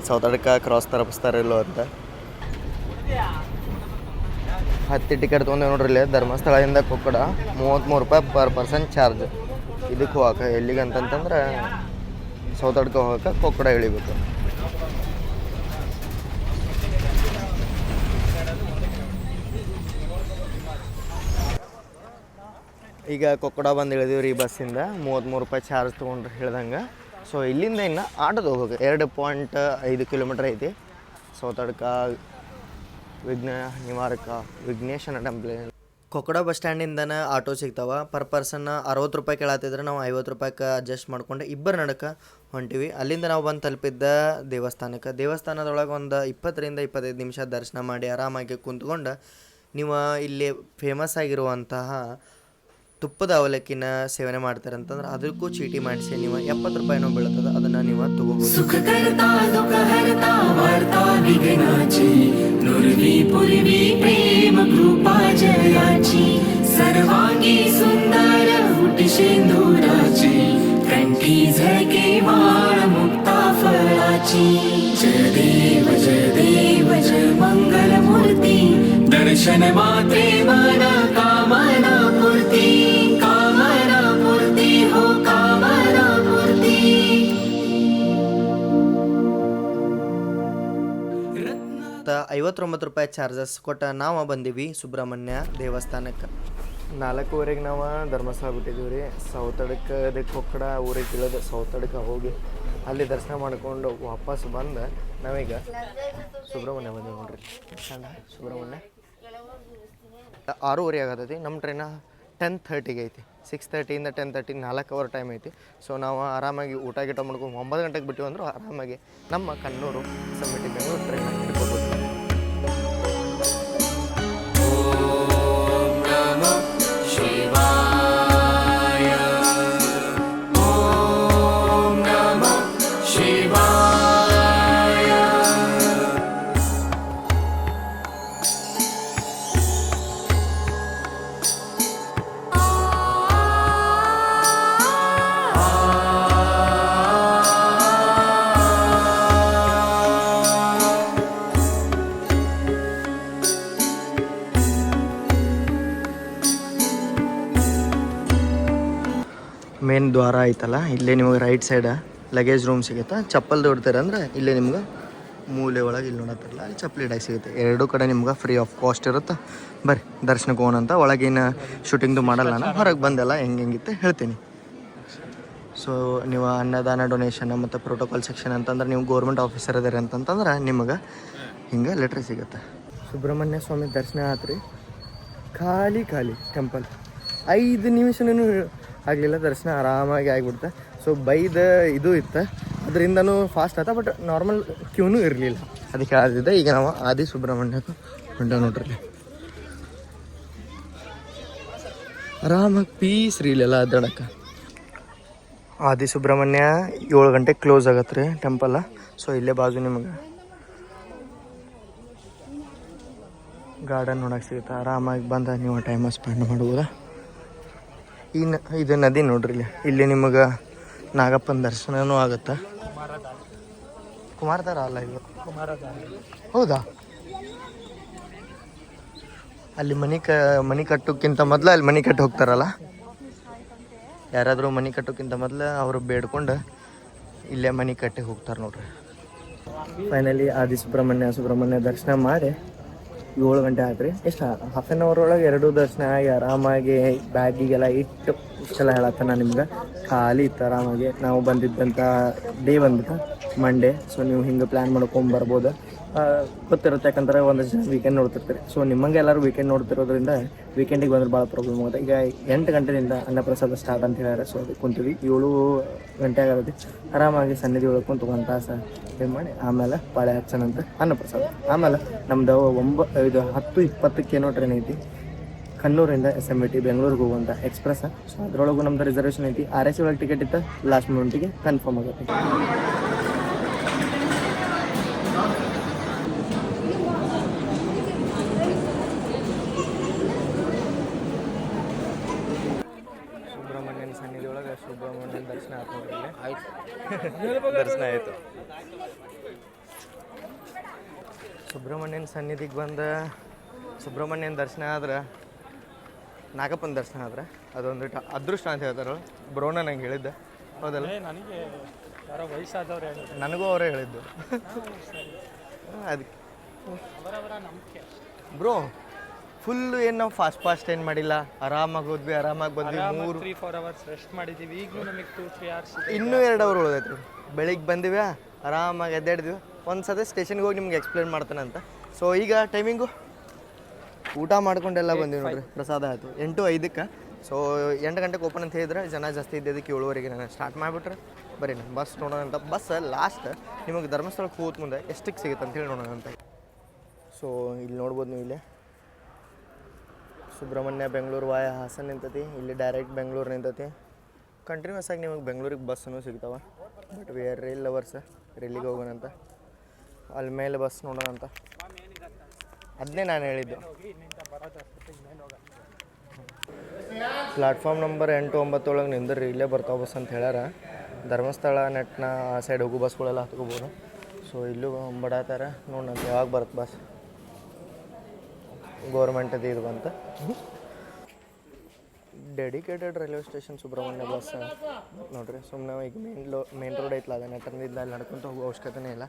ಸೌತಡ್ಕ ಕ್ರಾಸ್ ತಲುಪಿಸ್ತಾರಿಲ್ಲೋ ಅಂತ. ಹತ್ತಿ ಟಿಕೆಟ್ ತೊಗೊಂಡೇವೆ ನೋಡ್ರಿ. ಇಲ್ಲಿ ಧರ್ಮಸ್ಥಳದಿಂದ ಕೊಕ್ಕಡ 33 ರೂಪಾಯಿ ಪರ್ ಪರ್ಸನ್ ಚಾರ್ಜ್. ಇದಕ್ಕೆ ಹೋಗಕ್ಕೆ ಎಲ್ಲಿಗೆ ಅಂತಂತಂದ್ರೆ ಸೌತಡ್ಕ ಹೋಗಕ್ಕೆ ಕೊಕ್ಕಡ ಇಳಿಬೇಕು. ಈಗ ಕೊಕ್ಕಡ ಬಂದು ಇಳಿದೀವಿ ರೀ ಬಸ್ಸಿಂದ. 33 ರೂಪಾಯಿ ಚಾರ್ಜ್ ತೊಗೊಂಡ್ರೆ ಹೇಳ್ದಂಗೆ. ಸೊ ಇಲ್ಲಿಂದ ಇನ್ನು ಆಟೋದು ಹೋಗ್ಬೇಕು. 2.5 ಕಿಲೋಮೀಟ್ರ್ ಐತಿ. ಸೌತಡ್ಕ ವಿಘ್ನೇಶನ ಟೆಂಪಲ್. ಕೊಕ್ಕಡ ಬಸ್ ಸ್ಟ್ಯಾಂಡಿಂದನೇ ಆಟೋ ಸಿಗ್ತಾವೆ. ಪರ್ ಪರ್ಸನ್ 60 ರೂಪಾಯಿ ಕೇಳತ್ತಿದ್ರೆ ನಾವು 50 ರೂಪಾಯಿಗೆ ಅಡ್ಜಸ್ಟ್ ಮಾಡ್ಕೊಂಡು ಇಬ್ಬರು ನಡಕ್ಕೆ ಹೊಂಟಿವಿ. ಅಲ್ಲಿಂದ ನಾವು ಬಂದು ತಲುಪಿದ್ದ ದೇವಸ್ಥಾನಕ್ಕೆ. ದೇವಸ್ಥಾನದೊಳಗೆ ಒಂದು 20 ರಿಂದ 25 ನಿಮಿಷ ದರ್ಶನ ಮಾಡಿ ಆರಾಮಾಗಿ ಕುಂತ್ಕೊಂಡು ನೀವು ಇಲ್ಲಿ ಫೇಮಸ್ ಆಗಿರುವಂತಹ ತುಪ್ಪದ ಅವಲಕ್ಕಿನ ಸೇವನೆ ಮಾಡ್ತಾರೆ ಅಂತಂದ್ರೆ ಅದಕ್ಕೂ ಚೀಟಿ ಮಾಡಿಸಿ ನೀವು 70 ರೂಪಾಯಿನೋ ಬೀಳ್ತದೆ. ಅದನ್ನು ನೀವು ತಗೋಬೋದು. सर्वांगी सुंदर हुटी सिंदूराची कंठी झळके वाळ मुक्ता फळाची जय देव जय मंगल मूर्ती दर्शन मात्रे मन कामना पूर्ती हो कामना पूर्ती. 59 ರೂಪಾಯಿ ಚಾರ್ಜಸ್ ಕೊಟ್ಟು ನಾವು ಬಂದೀವಿ ಸುಬ್ರಹ್ಮಣ್ಯ ದೇವಸ್ಥಾನಕ್ಕೆ. 4:15 ನಾವು ಧರ್ಮಸ್ಥಳ ಬಿಟ್ಟಿದ್ದೀವಿ ರೀ. ಸೌತಡ್ಕದ ಕೊಕ್ಕಡ ಊರಿಗೆ ಇಳಿದು ಸೌತಡ್ಕ ಹೋಗಿ ಅಲ್ಲಿ ದರ್ಶನ ಮಾಡಿಕೊಂಡು ವಾಪಸ್ ಬಂದು ನಾವೀಗ ಸುಬ್ರಹ್ಮಣ್ಯ ಬಂದೀವಿ ನೋಡ್ರಿ. ಸುಬ್ರಹ್ಮಣ್ಯ 6:15 ಆಗತೈತಿ. ನಮ್ಮ ಟ್ರೈನ 10:30ಗೆ ಐತಿ. 6:30 ಇಂದ 10:30 4 ಅವರ್ ಟೈಮ್ ಐತಿ. ಸೊ ನಾವು ಆರಾಮಾಗಿ ಊಟ ಮಾಡ್ಕೊಂಡು 9 ಗಂಟೆಗೆ ಬಿಟ್ಟಿವಿ ಅಂದ್ರೆ ಆರಾಮಾಗಿ ನಮ್ಮ ಕಣ್ಣೂರು ಸಮ್ಮಿಟಿ ಬೆಂಗಳೂರು ಟ್ರೈನ್ ಹಿಡ್ಕೋಬೋದು. ಮೇನ್ ದ್ವಾರ ಐತಲ್ಲ, ಇಲ್ಲೇ ನಿಮಗೆ ರೈಟ್ ಸೈಡ ಲಗೇಜ್ ರೂಮ್ ಸಿಗುತ್ತೆ. ಚಪ್ಪಲ್ ದೊಡ್ತಾರೆ ಅಂದ್ರೆ ಇಲ್ಲೇ ನಿಮ್ಗೆ ಮೂಲೆ ಒಳಗೆ ಇಲ್ಲಿ ನೋಡತ್ತಿರಲ್ಲ ಅಲ್ಲಿ ಚಪ್ಪಲಿ ಇಡಕ್ಕೆ ಸಿಗುತ್ತೆ. ಎರಡೂ ಕಡೆ ನಿಮ್ಗೆ ಫ್ರೀ ಆಫ್ ಕಾಸ್ಟ್ ಇರುತ್ತೆ. ಬರ್ರಿ ದರ್ಶನಕ್ಕೆ ಹೋಗೋಣಂತ. ಒಳಗೇನು ಶೂಟಿಂಗ್ದು ಮಾಡಲ್ಲ, ನಾನು ಹೊರಗೆ ಬಂದೆಲ್ಲ ಹೆಂಗಿತ್ತು ಹೇಳ್ತೀನಿ. ಸೊ ನೀವು ಅನ್ನದಾನ ಡೊನೇಷನ್ ಮತ್ತು ಪ್ರೋಟೋಕಾಲ್ ಸೆಕ್ಷನ್ ಅಂತಂದ್ರೆ ನೀವು ಗೌರ್ಮೆಂಟ್ ಆಫೀಸರ್ ಇದ್ದೀರಿ ಅಂತಂತಂದ್ರೆ ನಿಮಗೆ ಹಿಂಗೆ ಲೆಟ್ರ್ ಸಿಗುತ್ತೆ. ಸುಬ್ರಹ್ಮಣ್ಯ ಸ್ವಾಮಿ ದರ್ಶನ ಆತ್ರಿ. ಖಾಲಿ ಟೆಂಪಲ್ 5 ನಿಮಿಷನೂ ಆಗಲಿಲ್ಲ, ದರ್ಶನ ಆರಾಮಾಗಿ ಆಗಿಬಿಡ್ತೆ. ಸೊ ಬೈದ ಇದು ಇತ್ತು, ಅದರಿಂದನೂ ಫಾಸ್ಟ್ ಆಯ್ತಾ. ಬಟ್ ನಾರ್ಮಲ್ ಕ್ಯೂನೂ ಇರಲಿಲ್ಲ, ಅದಕ್ಕೆ ಆದಿದ್ದೆ. ಈಗ ನಾವು ಆದಿ ಸುಬ್ರಹ್ಮಣ್ಯಕ್ಕೆ ಹೊಂಟ ನೋಡ್ರಿ. ಆರಾಮಾಗಿ ಪೀಸ್ ರೀ ಇಲ್ಲೆಲ್ಲ ಅಡ್ಡಾಡಕ್ಕೆ. ಆದಿ ಸುಬ್ರಹ್ಮಣ್ಯ 7 ಗಂಟೆಗೆ ಕ್ಲೋಸ್ ಆಗತ್ತೆ ರೀ ಟೆಂಪಲ್. ಸೊ ಇಲ್ಲೇ ಬಾಜು ನಿಮಗೆ ಗಾರ್ಡನ್ ನೋಡಕ್ಕೆ ಸಿಗುತ್ತೆ. ಆರಾಮಾಗಿ ಬಂದ ನೀವು ಟೈಮ್ ಸ್ಪೆಂಡ್ ಮಾಡ್ಬೋದಾ. ಇದು ನದಿ ನೋಡ್ರಿ. ಇಲ್ಲಿ ನಿಮಗೆ ನಾಗಪ್ಪನ ದರ್ಶನನೂ ಆಗುತ್ತೆ. ಕುಮಾರಧಾರ ಅಲ್ಲ ಇದು, ಹೌದಾ? ಅಲ್ಲಿ ಮನೆ ಕಟ್ಟೋಕ್ಕಿಂತ ಮೊದಲು ಅಲ್ಲಿ ಮನೆ ಕಟ್ಟಿ ಹೋಗ್ತಾರಲ್ಲ ಯಾರಾದರೂ. ಮನೆ ಕಟ್ಟೋಕ್ಕಿಂತ ಮೊದಲು ಅವರು ಬೇಡ್ಕೊಂಡು ಇಲ್ಲೇ ಮನೆ ಕಟ್ಟಿ ಹೋಗ್ತಾರೆ ನೋಡ್ರಿ. ಫೈನಲಿ ಆದಿ ಸುಬ್ರಹ್ಮಣ್ಯ ದರ್ಶನ ಮಾಡಿ 7 ಗಂಟೆ ಆಯ್ತು ರೀ. ಎಷ್ಟು ಹಾಫ್ ಆನ್ ಅವರ್ ಒಳಗೆ 2 ದರ್ಶನ ಆಗಿ ಆರಾಮಾಗಿ ಬ್ಯಾಗಿಗೆಲ್ಲ ಇಟ್ಟು ಇಷ್ಟೆಲ್ಲ ಹೇಳತ್ತ ನಾನು ನಿಮ್ಗೆ. ಖಾಲಿ ಇತ್ತು ಆರಾಮಾಗಿ. ನಾವು ಬಂದಿದ್ದಂಥ ಡೇ ಬಂದ್ಬಿಟ್ಟು ಮಂಡೇ. ಸೊ ನೀವು ಹಿಂಗೆ ಪ್ಲ್ಯಾನ್ ಮಾಡ್ಕೊಂಡು ಬರ್ಬೋದು. ಗೊತ್ತಿರುತ್ತೆ, ಯಾಕಂದ್ರೆ ಒಂದಷ್ಟು ಜನ ವೀಕೆಂಡ್ ನೋಡ್ತಿರ್ತಾರೆ. ಸೊ ನಿಮ್ಮಂಗೆ ಎಲ್ಲರೂ ವೀಕೆಂಡ್ ನೋಡ್ತಿರೋದ್ರಿಂದ ವೀಕೆಂಡಿಗೆ ಬಂದ್ರೆ ಭಾಳ ಪ್ರಾಬ್ಲಮ್ ಆಗುತ್ತೆ. ಈಗ 8 ಗಂಟೆಯಿಂದ ಅನ್ನಪ್ರಸಾದ ಸ್ಟಾರ್ಟ್ ಅಂತ ಹೇಳ್ಯಾರ. ಸೊ ಅದಕ್ಕೆ ಕುಂತೀವಿ, 7 ಗಂಟೆ ಆಗತ್ತೆ. ಆರಾಮಾಗಿ ಸನ್ನಿಧಿ ಒಳಗೆ ಕುಂತು 1 ತಾಸು ಇದು ಮಾಡಿ ಆಮೇಲೆ ಪಾಳೆ ಹಚ್ಚನಂತ ಅನ್ನಪ್ರಸಾದ. ಆಮೇಲೆ ನಮ್ದು 10:20 ಏನೋ ಟ್ರೈನ್ ಐತಿ ಕಣ್ಣೂರಿಂದ SMT ಬೆಂಗಳೂರಿಗೆ ಹೋಗುವಂಥ ಎಕ್ಸ್ಪ್ರೆಸ್. ಸೊ ಅದರೊಳಗೂ ನಮ್ದು ರಿಸರ್ವೇಷನ್ ಐತಿ. RSC ಒಳಗೆ ಟಿಕೆಟ್ ಇತ್ತು, ಲಾಸ್ಟ್ ಮೂಮೆಂಟಿಗೆ ಕನ್ಫರ್ಮ್ ಆಗುತ್ತೆ. ಸುಬ್ರಹ್ಮಣ್ಯನ ಸನ್ನಿಧಿ ಒಳಗೆ ಸುಬ್ರಹ್ಮಣ್ಯನ ದರ್ಶನ ಆಯ್ತು. ದರ್ಶನ ಆಯಿತು. ಸುಬ್ರಹ್ಮಣ್ಯನ ಸನ್ನಿಧಿಗೆ ಬಂದ ಸುಬ್ರಹ್ಮಣ್ಯನ ದರ್ಶನ ಆದ್ರೆ ನಾಗಪ್ಪನ ದರ್ಶನ ಆದ್ರೆ ಅದೊಂದು ಅದೃಷ್ಟ ಅಂತ ಹೇಳ್ತಾರೆ. ಬ್ರೋನ ನಂಗೆ ಹೇಳಿದ್ದೆ, ಹೌದಲ್ಲ? ನನಗೆ ಯಾರೋ ವಯಸ್ಸಾದವ್ರು ಹೇಳಿ ನನಗೂ ಅವರೇ ಹೇಳಿದ್ದು. ಅದಕ್ಕೆ ಅವರವರ ನಂಬಿಕೆ. ಬ್ರೋ ಫುಲ್ಲು ಏನು ನಾವು ಫಾಸ್ಟ್ ಏನು ಮಾಡಿಲ್ಲ, ಆರಾಮಾಗಿ ಹೋದ್ವಿ, ಆರಾಮಾಗಿ ಬಂದ್ವಿ. 3-4 ಅವರ್ಸ್ ರೆಸ್ಟ್ ಮಾಡಿದ್ದೀವಿ. ಈಗಲೂ ನಮಗೆ 2-3 ಅವರ್ಸ್ ಇನ್ನೂ 2 ಅವರ್ ಉಳಿದೈತಿ. ಬೆಳಿಗ್ಗೆ ಬಂದಿವ್ಯಾ, ಆರಾಮಾಗಿ ಎದ್ದಾಡಿದ್ವಿ. ಒಂದು ಸತಿ ಸ್ಟೇಷನ್ಗೆ ಹೋಗಿ ನಿಮ್ಗೆ ಎಕ್ಸ್ಪ್ಲೇನ್ ಮಾಡ್ತಾನೆ ಅಂತ. ಸೊ ಈಗ ಟೈಮಿಂಗು ಊಟ ಮಾಡ್ಕೊಂಡೆಲ್ಲ ಬಂದೀವಿ ನೋಡ್ರಿ. ಪ್ರಸಾದ ಆಯಿತು 8:05. ಸೊ 8 ಗಂಟೆಗೆ ಓಪನ್ ಅಂತ ಹೇಳಿದ್ರೆ ಜನ ಜಾಸ್ತಿ ಇದ್ದದಕ್ಕೆ 7:15 ನಾನು ಸ್ಟಾರ್ಟ್ ಮಾಡಿಬಿಟ್ರೆ ಬರೀ ನಾನು ಬಸ್ ನೋಡೋಣ ಅಂತ. ಬಸ್ ಲಾಸ್ಟ್ ನಿಮಗೆ ಧರ್ಮಸ್ಥಳಕ್ಕೆ ಹೋದ ಮುಂದೆ ಎಷ್ಟಕ್ಕೆ ಸಿಗುತ್ತೆ ಅಂತೇಳಿ ನೋಡೋಣ ಅಂತ. ಸೊ ಇಲ್ಲಿ ನೋಡ್ಬೋದು ನೀವು, ಇಲ್ಲೇ ಸುಬ್ರಹ್ಮಣ್ಯ ಬೆಂಗಳೂರು ವಾಯ ಹಾಸನ ನಿಂತತಿ. ಇಲ್ಲಿ ಡೈರೆಕ್ಟ್ ಬೆಂಗಳೂರು ನಿಂತತಿ. ಕಂಟಿನ್ಯೂಸ್ ಆಗಿ ನಿಮಗೆ ಬೆಂಗಳೂರಿಗೆ ಬಸ್ಸನ್ನು ಸಿಗ್ತಾವೆ. But we are rail lovers, ರೈಲಿಗೆ ಹೋಗೋಣಂತ. ಅಲ್ಲಿ ಮೇಲೆ ಬಸ್ ನೋಡೋಣ ಅಂತ. ಅದನ್ನೇ ನಾನು ಹೇಳಿದ್ದು. ಪ್ಲಾಟ್ಫಾರ್ಮ್ ನಂಬರ್ 8, 9 ಒಳಗೆ ನಿಂದ್ರಿ, ಇಲ್ಲೇ ಬರ್ತಾವೆ ಬಸ್ ಅಂತ ಹೇಳ್ಯಾರ. ಧರ್ಮಸ್ಥಳ ನೆಟ್ನ ಆ ಸೈಡ್ ಹೋಗೋ ಬಸ್ಗಳೆಲ್ಲ ಹತ್ಕೋಬೋದು. ಸೊ ಇಲ್ಲೂ ಬಡಾತಾರ ನೋಡೋಣ ಯಾವಾಗ ಬರುತ್ತೆ ಬಸ್. ಗೌರ್ಮೆಂಟದ್ದು ಇದು ಬಂತ. Dedicated railway station Subrahmanya bus ನೋಡ್ರಿ. ಸುಮ್ಮನೆ ಈಗ ಮೇನ್ ರೋಡ್ ಐತಲ್ಲ, ಅದನ್ನ ತಂದಿದ್ದ ಅಲ್ಲಿ ನಡ್ಕೊಂತ ಹೋಗೋ ಅವಶ್ಯಕತೆನೇ ಇಲ್ಲ.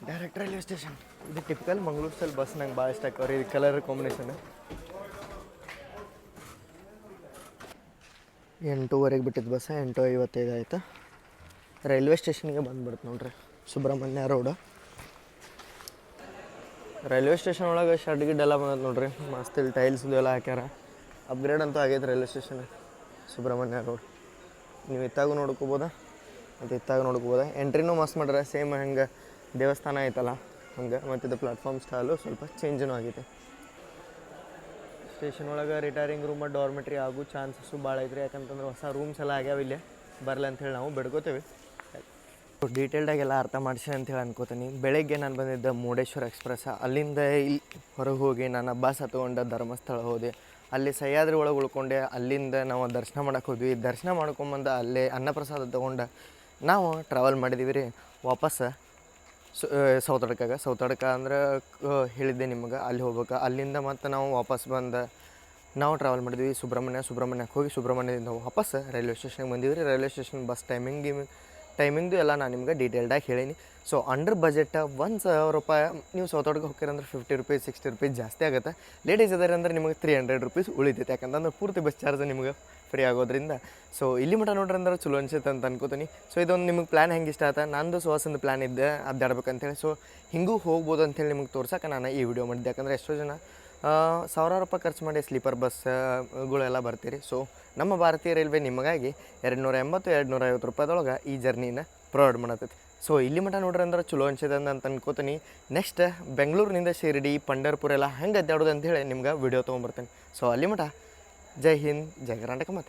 Direct railway station. ಇದು ಟಿಪಿಕಲ್ ಮಂಗ್ಳೂರು ಸ್ಟೈಲ್ ಬಸ್. ನಂಗೆ ಭಾಳ ಇಷ್ಟ ಆಕವ್ರಿ ಇದು ಕಲರ್ ಕಾಂಬಿನೇಷನ್. 8:00 ಬಿಟ್ಟಿದ್ದು ಬಸ್, 8:55 ಆಯ್ತು. ರೈಲ್ವೆ ಸ್ಟೇಷನ್ಗೆ ಬಂದ್ಬಿಡುತ್ತೆ ನೋಡ್ರಿ ಸುಬ್ರಹ್ಮಣ್ಯ ರೋಡ್. ರೈಲ್ವೆ ಸ್ಟೇಷನ್ ಒಳಗೆ ಶೆಡ್ ಗಿಡ್ ಎಲ್ಲ ಬಂದೈತೆ ನೋಡ್ರಿ. ಮಸ್ತ್ ಇಲ್ಲಿ ಟೈಲ್ಸ್ ಎಲ್ಲ ಹಾಕ್ಯಾರ. ಅಪ್ಗ್ರೇಡ್ ಅಂತೂ ಆಗೈತೆ ರೈಲ್ವೆ ಸ್ಟೇಷನ್ ಸುಬ್ರಹ್ಮಣ್ಯ ರೋಡ್. ನೀವು ಇತ್ತಾಗೂ ನೋಡ್ಕೋಬೋದ ಮತ್ತು ಇತ್ತಾಗ ನೋಡ್ಕೋಬೋದ. ಎಂಟ್ರಿನೂ ಮಸ್ತ್ ಮಾಡ್ರೆ, ಸೇಮ್ ಹಂಗೆ ದೇವಸ್ಥಾನ ಐತಲ್ಲ ಹಂಗೆ. ಮತ್ತು ಇದು ಪ್ಲಾಟ್ಫಾರ್ಮ್ ಸ್ಟೈಲು ಸ್ವಲ್ಪ ಚೇಂಜೂ ಆಗೈತೆ. ಸ್ಟೇಷನ್ ಒಳಗೆ ರಿಟೈರಿಂಗ್ ರೂಮ್ ಡಾರ್ಮೆಟ್ರಿ ಆಗೋ ಚಾನ್ಸಸ್ಸು ಭಾಳ ಐತ್ರಿ. ಯಾಕಂತಂದ್ರೆ ಹೊಸ ರೂಮ್ಸ್ ಎಲ್ಲ ಆಗ್ಯಾವ ಇಲ್ಲಿ, ಬರಲ್ಲ ಅಂಥೇಳಿ ನಾವು ಬಿಡ್ಕೋತೀವಿ. ಡೀಟೇಲ್ಡಾಗೆಲ್ಲ ಅರ್ಥ ಮಾಡಿಸಿ ಅಂತೇಳಿ ಅನ್ಕೋತೀನಿ. ಬೆಳಗ್ಗೆ ನಾನು ಬಂದಿದ್ದೆ ಮುರುಡೇಶ್ವರ ಎಕ್ಸ್ಪ್ರೆಸ್. ಅಲ್ಲಿಂದ ಇಲ್ಲಿ ಹೊರಗೆ ಹೋಗಿ ನಾನು ಬಸ್ ಹತ್ಕೊಂಡು ಧರ್ಮಸ್ಥಳ ಹೋದೆ. ಅಲ್ಲಿ ಸಹ್ಯಾದ್ರಿ ಒಳಗೆ ಉಳ್ಕೊಂಡೆ. ಅಲ್ಲಿಂದ ನಾವು ದರ್ಶನ ಮಾಡಕ್ಕೆ ಹೋದ್ವಿ. ದರ್ಶನ ಮಾಡ್ಕೊಂಬಂದು ಅಲ್ಲೇ ಅನ್ನಪ್ರಸಾದ ತೊಗೊಂಡು ನಾವು ಟ್ರಾವೆಲ್ ಮಾಡಿದ್ದೀವಿ ರೀ ವಾಪಸ್ ಸೌತಡ್ಕ ಅಂದ್ರೆ ಹೇಳಿದ್ದೆ ನಿಮ್ಗೆ, ಅಲ್ಲಿ ಹೋಗ್ಬೇಕು. ಅಲ್ಲಿಂದ ಮತ್ತು ನಾವು ವಾಪಸ್ ಬಂದು ನಾವು ಟ್ರಾವೆಲ್ ಮಾಡಿದ್ವಿ ಸುಬ್ರಹ್ಮಣ್ಯಕ್ಕೆ ಹೋಗಿ ಸುಬ್ರಹ್ಮಣ್ಯದಿಂದ ವಾಪಸ್ ರೈಲ್ವೆ ಸ್ಟೇಷನ್ಗೆ ಬಂದೀವಿ ರೀ. ರೈಲ್ವೆ ಸ್ಟೇಷನ್ ಬಸ್ ಟೈಮಿಂಗ್ದು ಎಲ್ಲ ನಾನು ನಿಮ್ಗೆ ಡೀಟೇಲ್ಡಾಗಿ ಹೇಳೀನಿ. ಸೊ ಅಂಡರ್ ಬಜೆಟ್ 1,000 ರೂಪಾಯಿ ನೀವು ಸೌತಡ್ಕ ಹೋಗ್ತೀರಂದ್ರೆ 50 ರೂಪೀಸ್ 60 ರೂಪೀಸ್ ಜಾಸ್ತಿ ಆಗುತ್ತೆ. ಲೇಡೀಸ್ ಅದಾರೆ ಅಂದ್ರೆ ನಿಮಗೆ 300 ರೂಪೀಸ್ ಉಳಿತೈತೆ. ಯಾಕಂತಂದ್ರೆ ಪೂರ್ತಿ ಬಸ್ ಚಾರ್ಜ್ ನಿಮ್ಗೆ ಫ್ರೀ ಆಗೋದ್ರಿಂದ. ಸೊ ಇಲ್ಲಿ ಮಟ್ಟ ನೋಡ್ರಿ ಅಂದ್ರೆ ಚಲೋ ಅನ್ಸುತ್ತೆ ಅಂತ ಅನ್ಕೋತೀನಿ. ಸೊ ಇದೊಂದು ನಿಮಗೆ ಪ್ಲ್ಯಾನ್ ಹೆಂಗೆ ಇಷ್ಟ ಆಯ್ತಾ? ನಂದು ಸುವಾಸಂದು ಪ್ಲ್ಯಾನ್ ಇದ್ದೆ ಅಡ್ಡಾಡ್ಬೇಕಂತೇಳಿ. ಸೊ ಹಿಂಗೂ ಹೋಗ್ಬೋದು ಅಂಥೇಳಿ ನಿಮ್ಗೆ ತೋರ್ಸಕ್ಕೆ ನಾನು ಈ ವಿಡಿಯೋ ಮಾಡಿದ್ದೆ. ಯಾಕಂದರೆ ಎಷ್ಟೋ ಜನ 1,000 ರೂಪಾಯಿ ಖರ್ಚು ಮಾಡಿ ಸ್ಲೀಪರ್ ಬಸ್ಗಳೆಲ್ಲ ಬರ್ತೀರಿ. ಸೊ ನಮ್ಮ ಭಾರತೀಯ ರೈಲ್ವೆ ನಿಮಗಾಗಿ 280-250 ರೂಪಾಯಿದೊಳಗೆ ಈ ಜರ್ನಿನ ಪ್ರೊವೈಡ್ ಮಾಡತ್ತೈತಿ. ಸೊ ಇಲ್ಲಿ ಮಟ್ಟ ನೋಡ್ರಿ ಅಂದ್ರೆ ಚಲೋ ಅನ್ಸಿದೆ ಅಂತ ಅನ್ಕೋತೀನಿ. ನೆಕ್ಸ್ಟ್ ಬೆಂಗಳೂರಿನಿಂದ ಶಿರಡಿ ಪಂಢರ್ಪುರ ಎಲ್ಲ ಹೆಂಗೆ ಅಡ್ಡಾಡೋದು ಅಂಥೇಳಿ ನಿಮ್ಗೆ ವಿಡಿಯೋ ತೊಗೊಂಬರ್ತೀನಿ. ಸೊ ಅಲ್ಲಿ ಮಟ್ಟ ಜೈ ಹಿಂದ್, ಜೈ ಕರ್ನಾಟಕ. ಮತ್ತೆ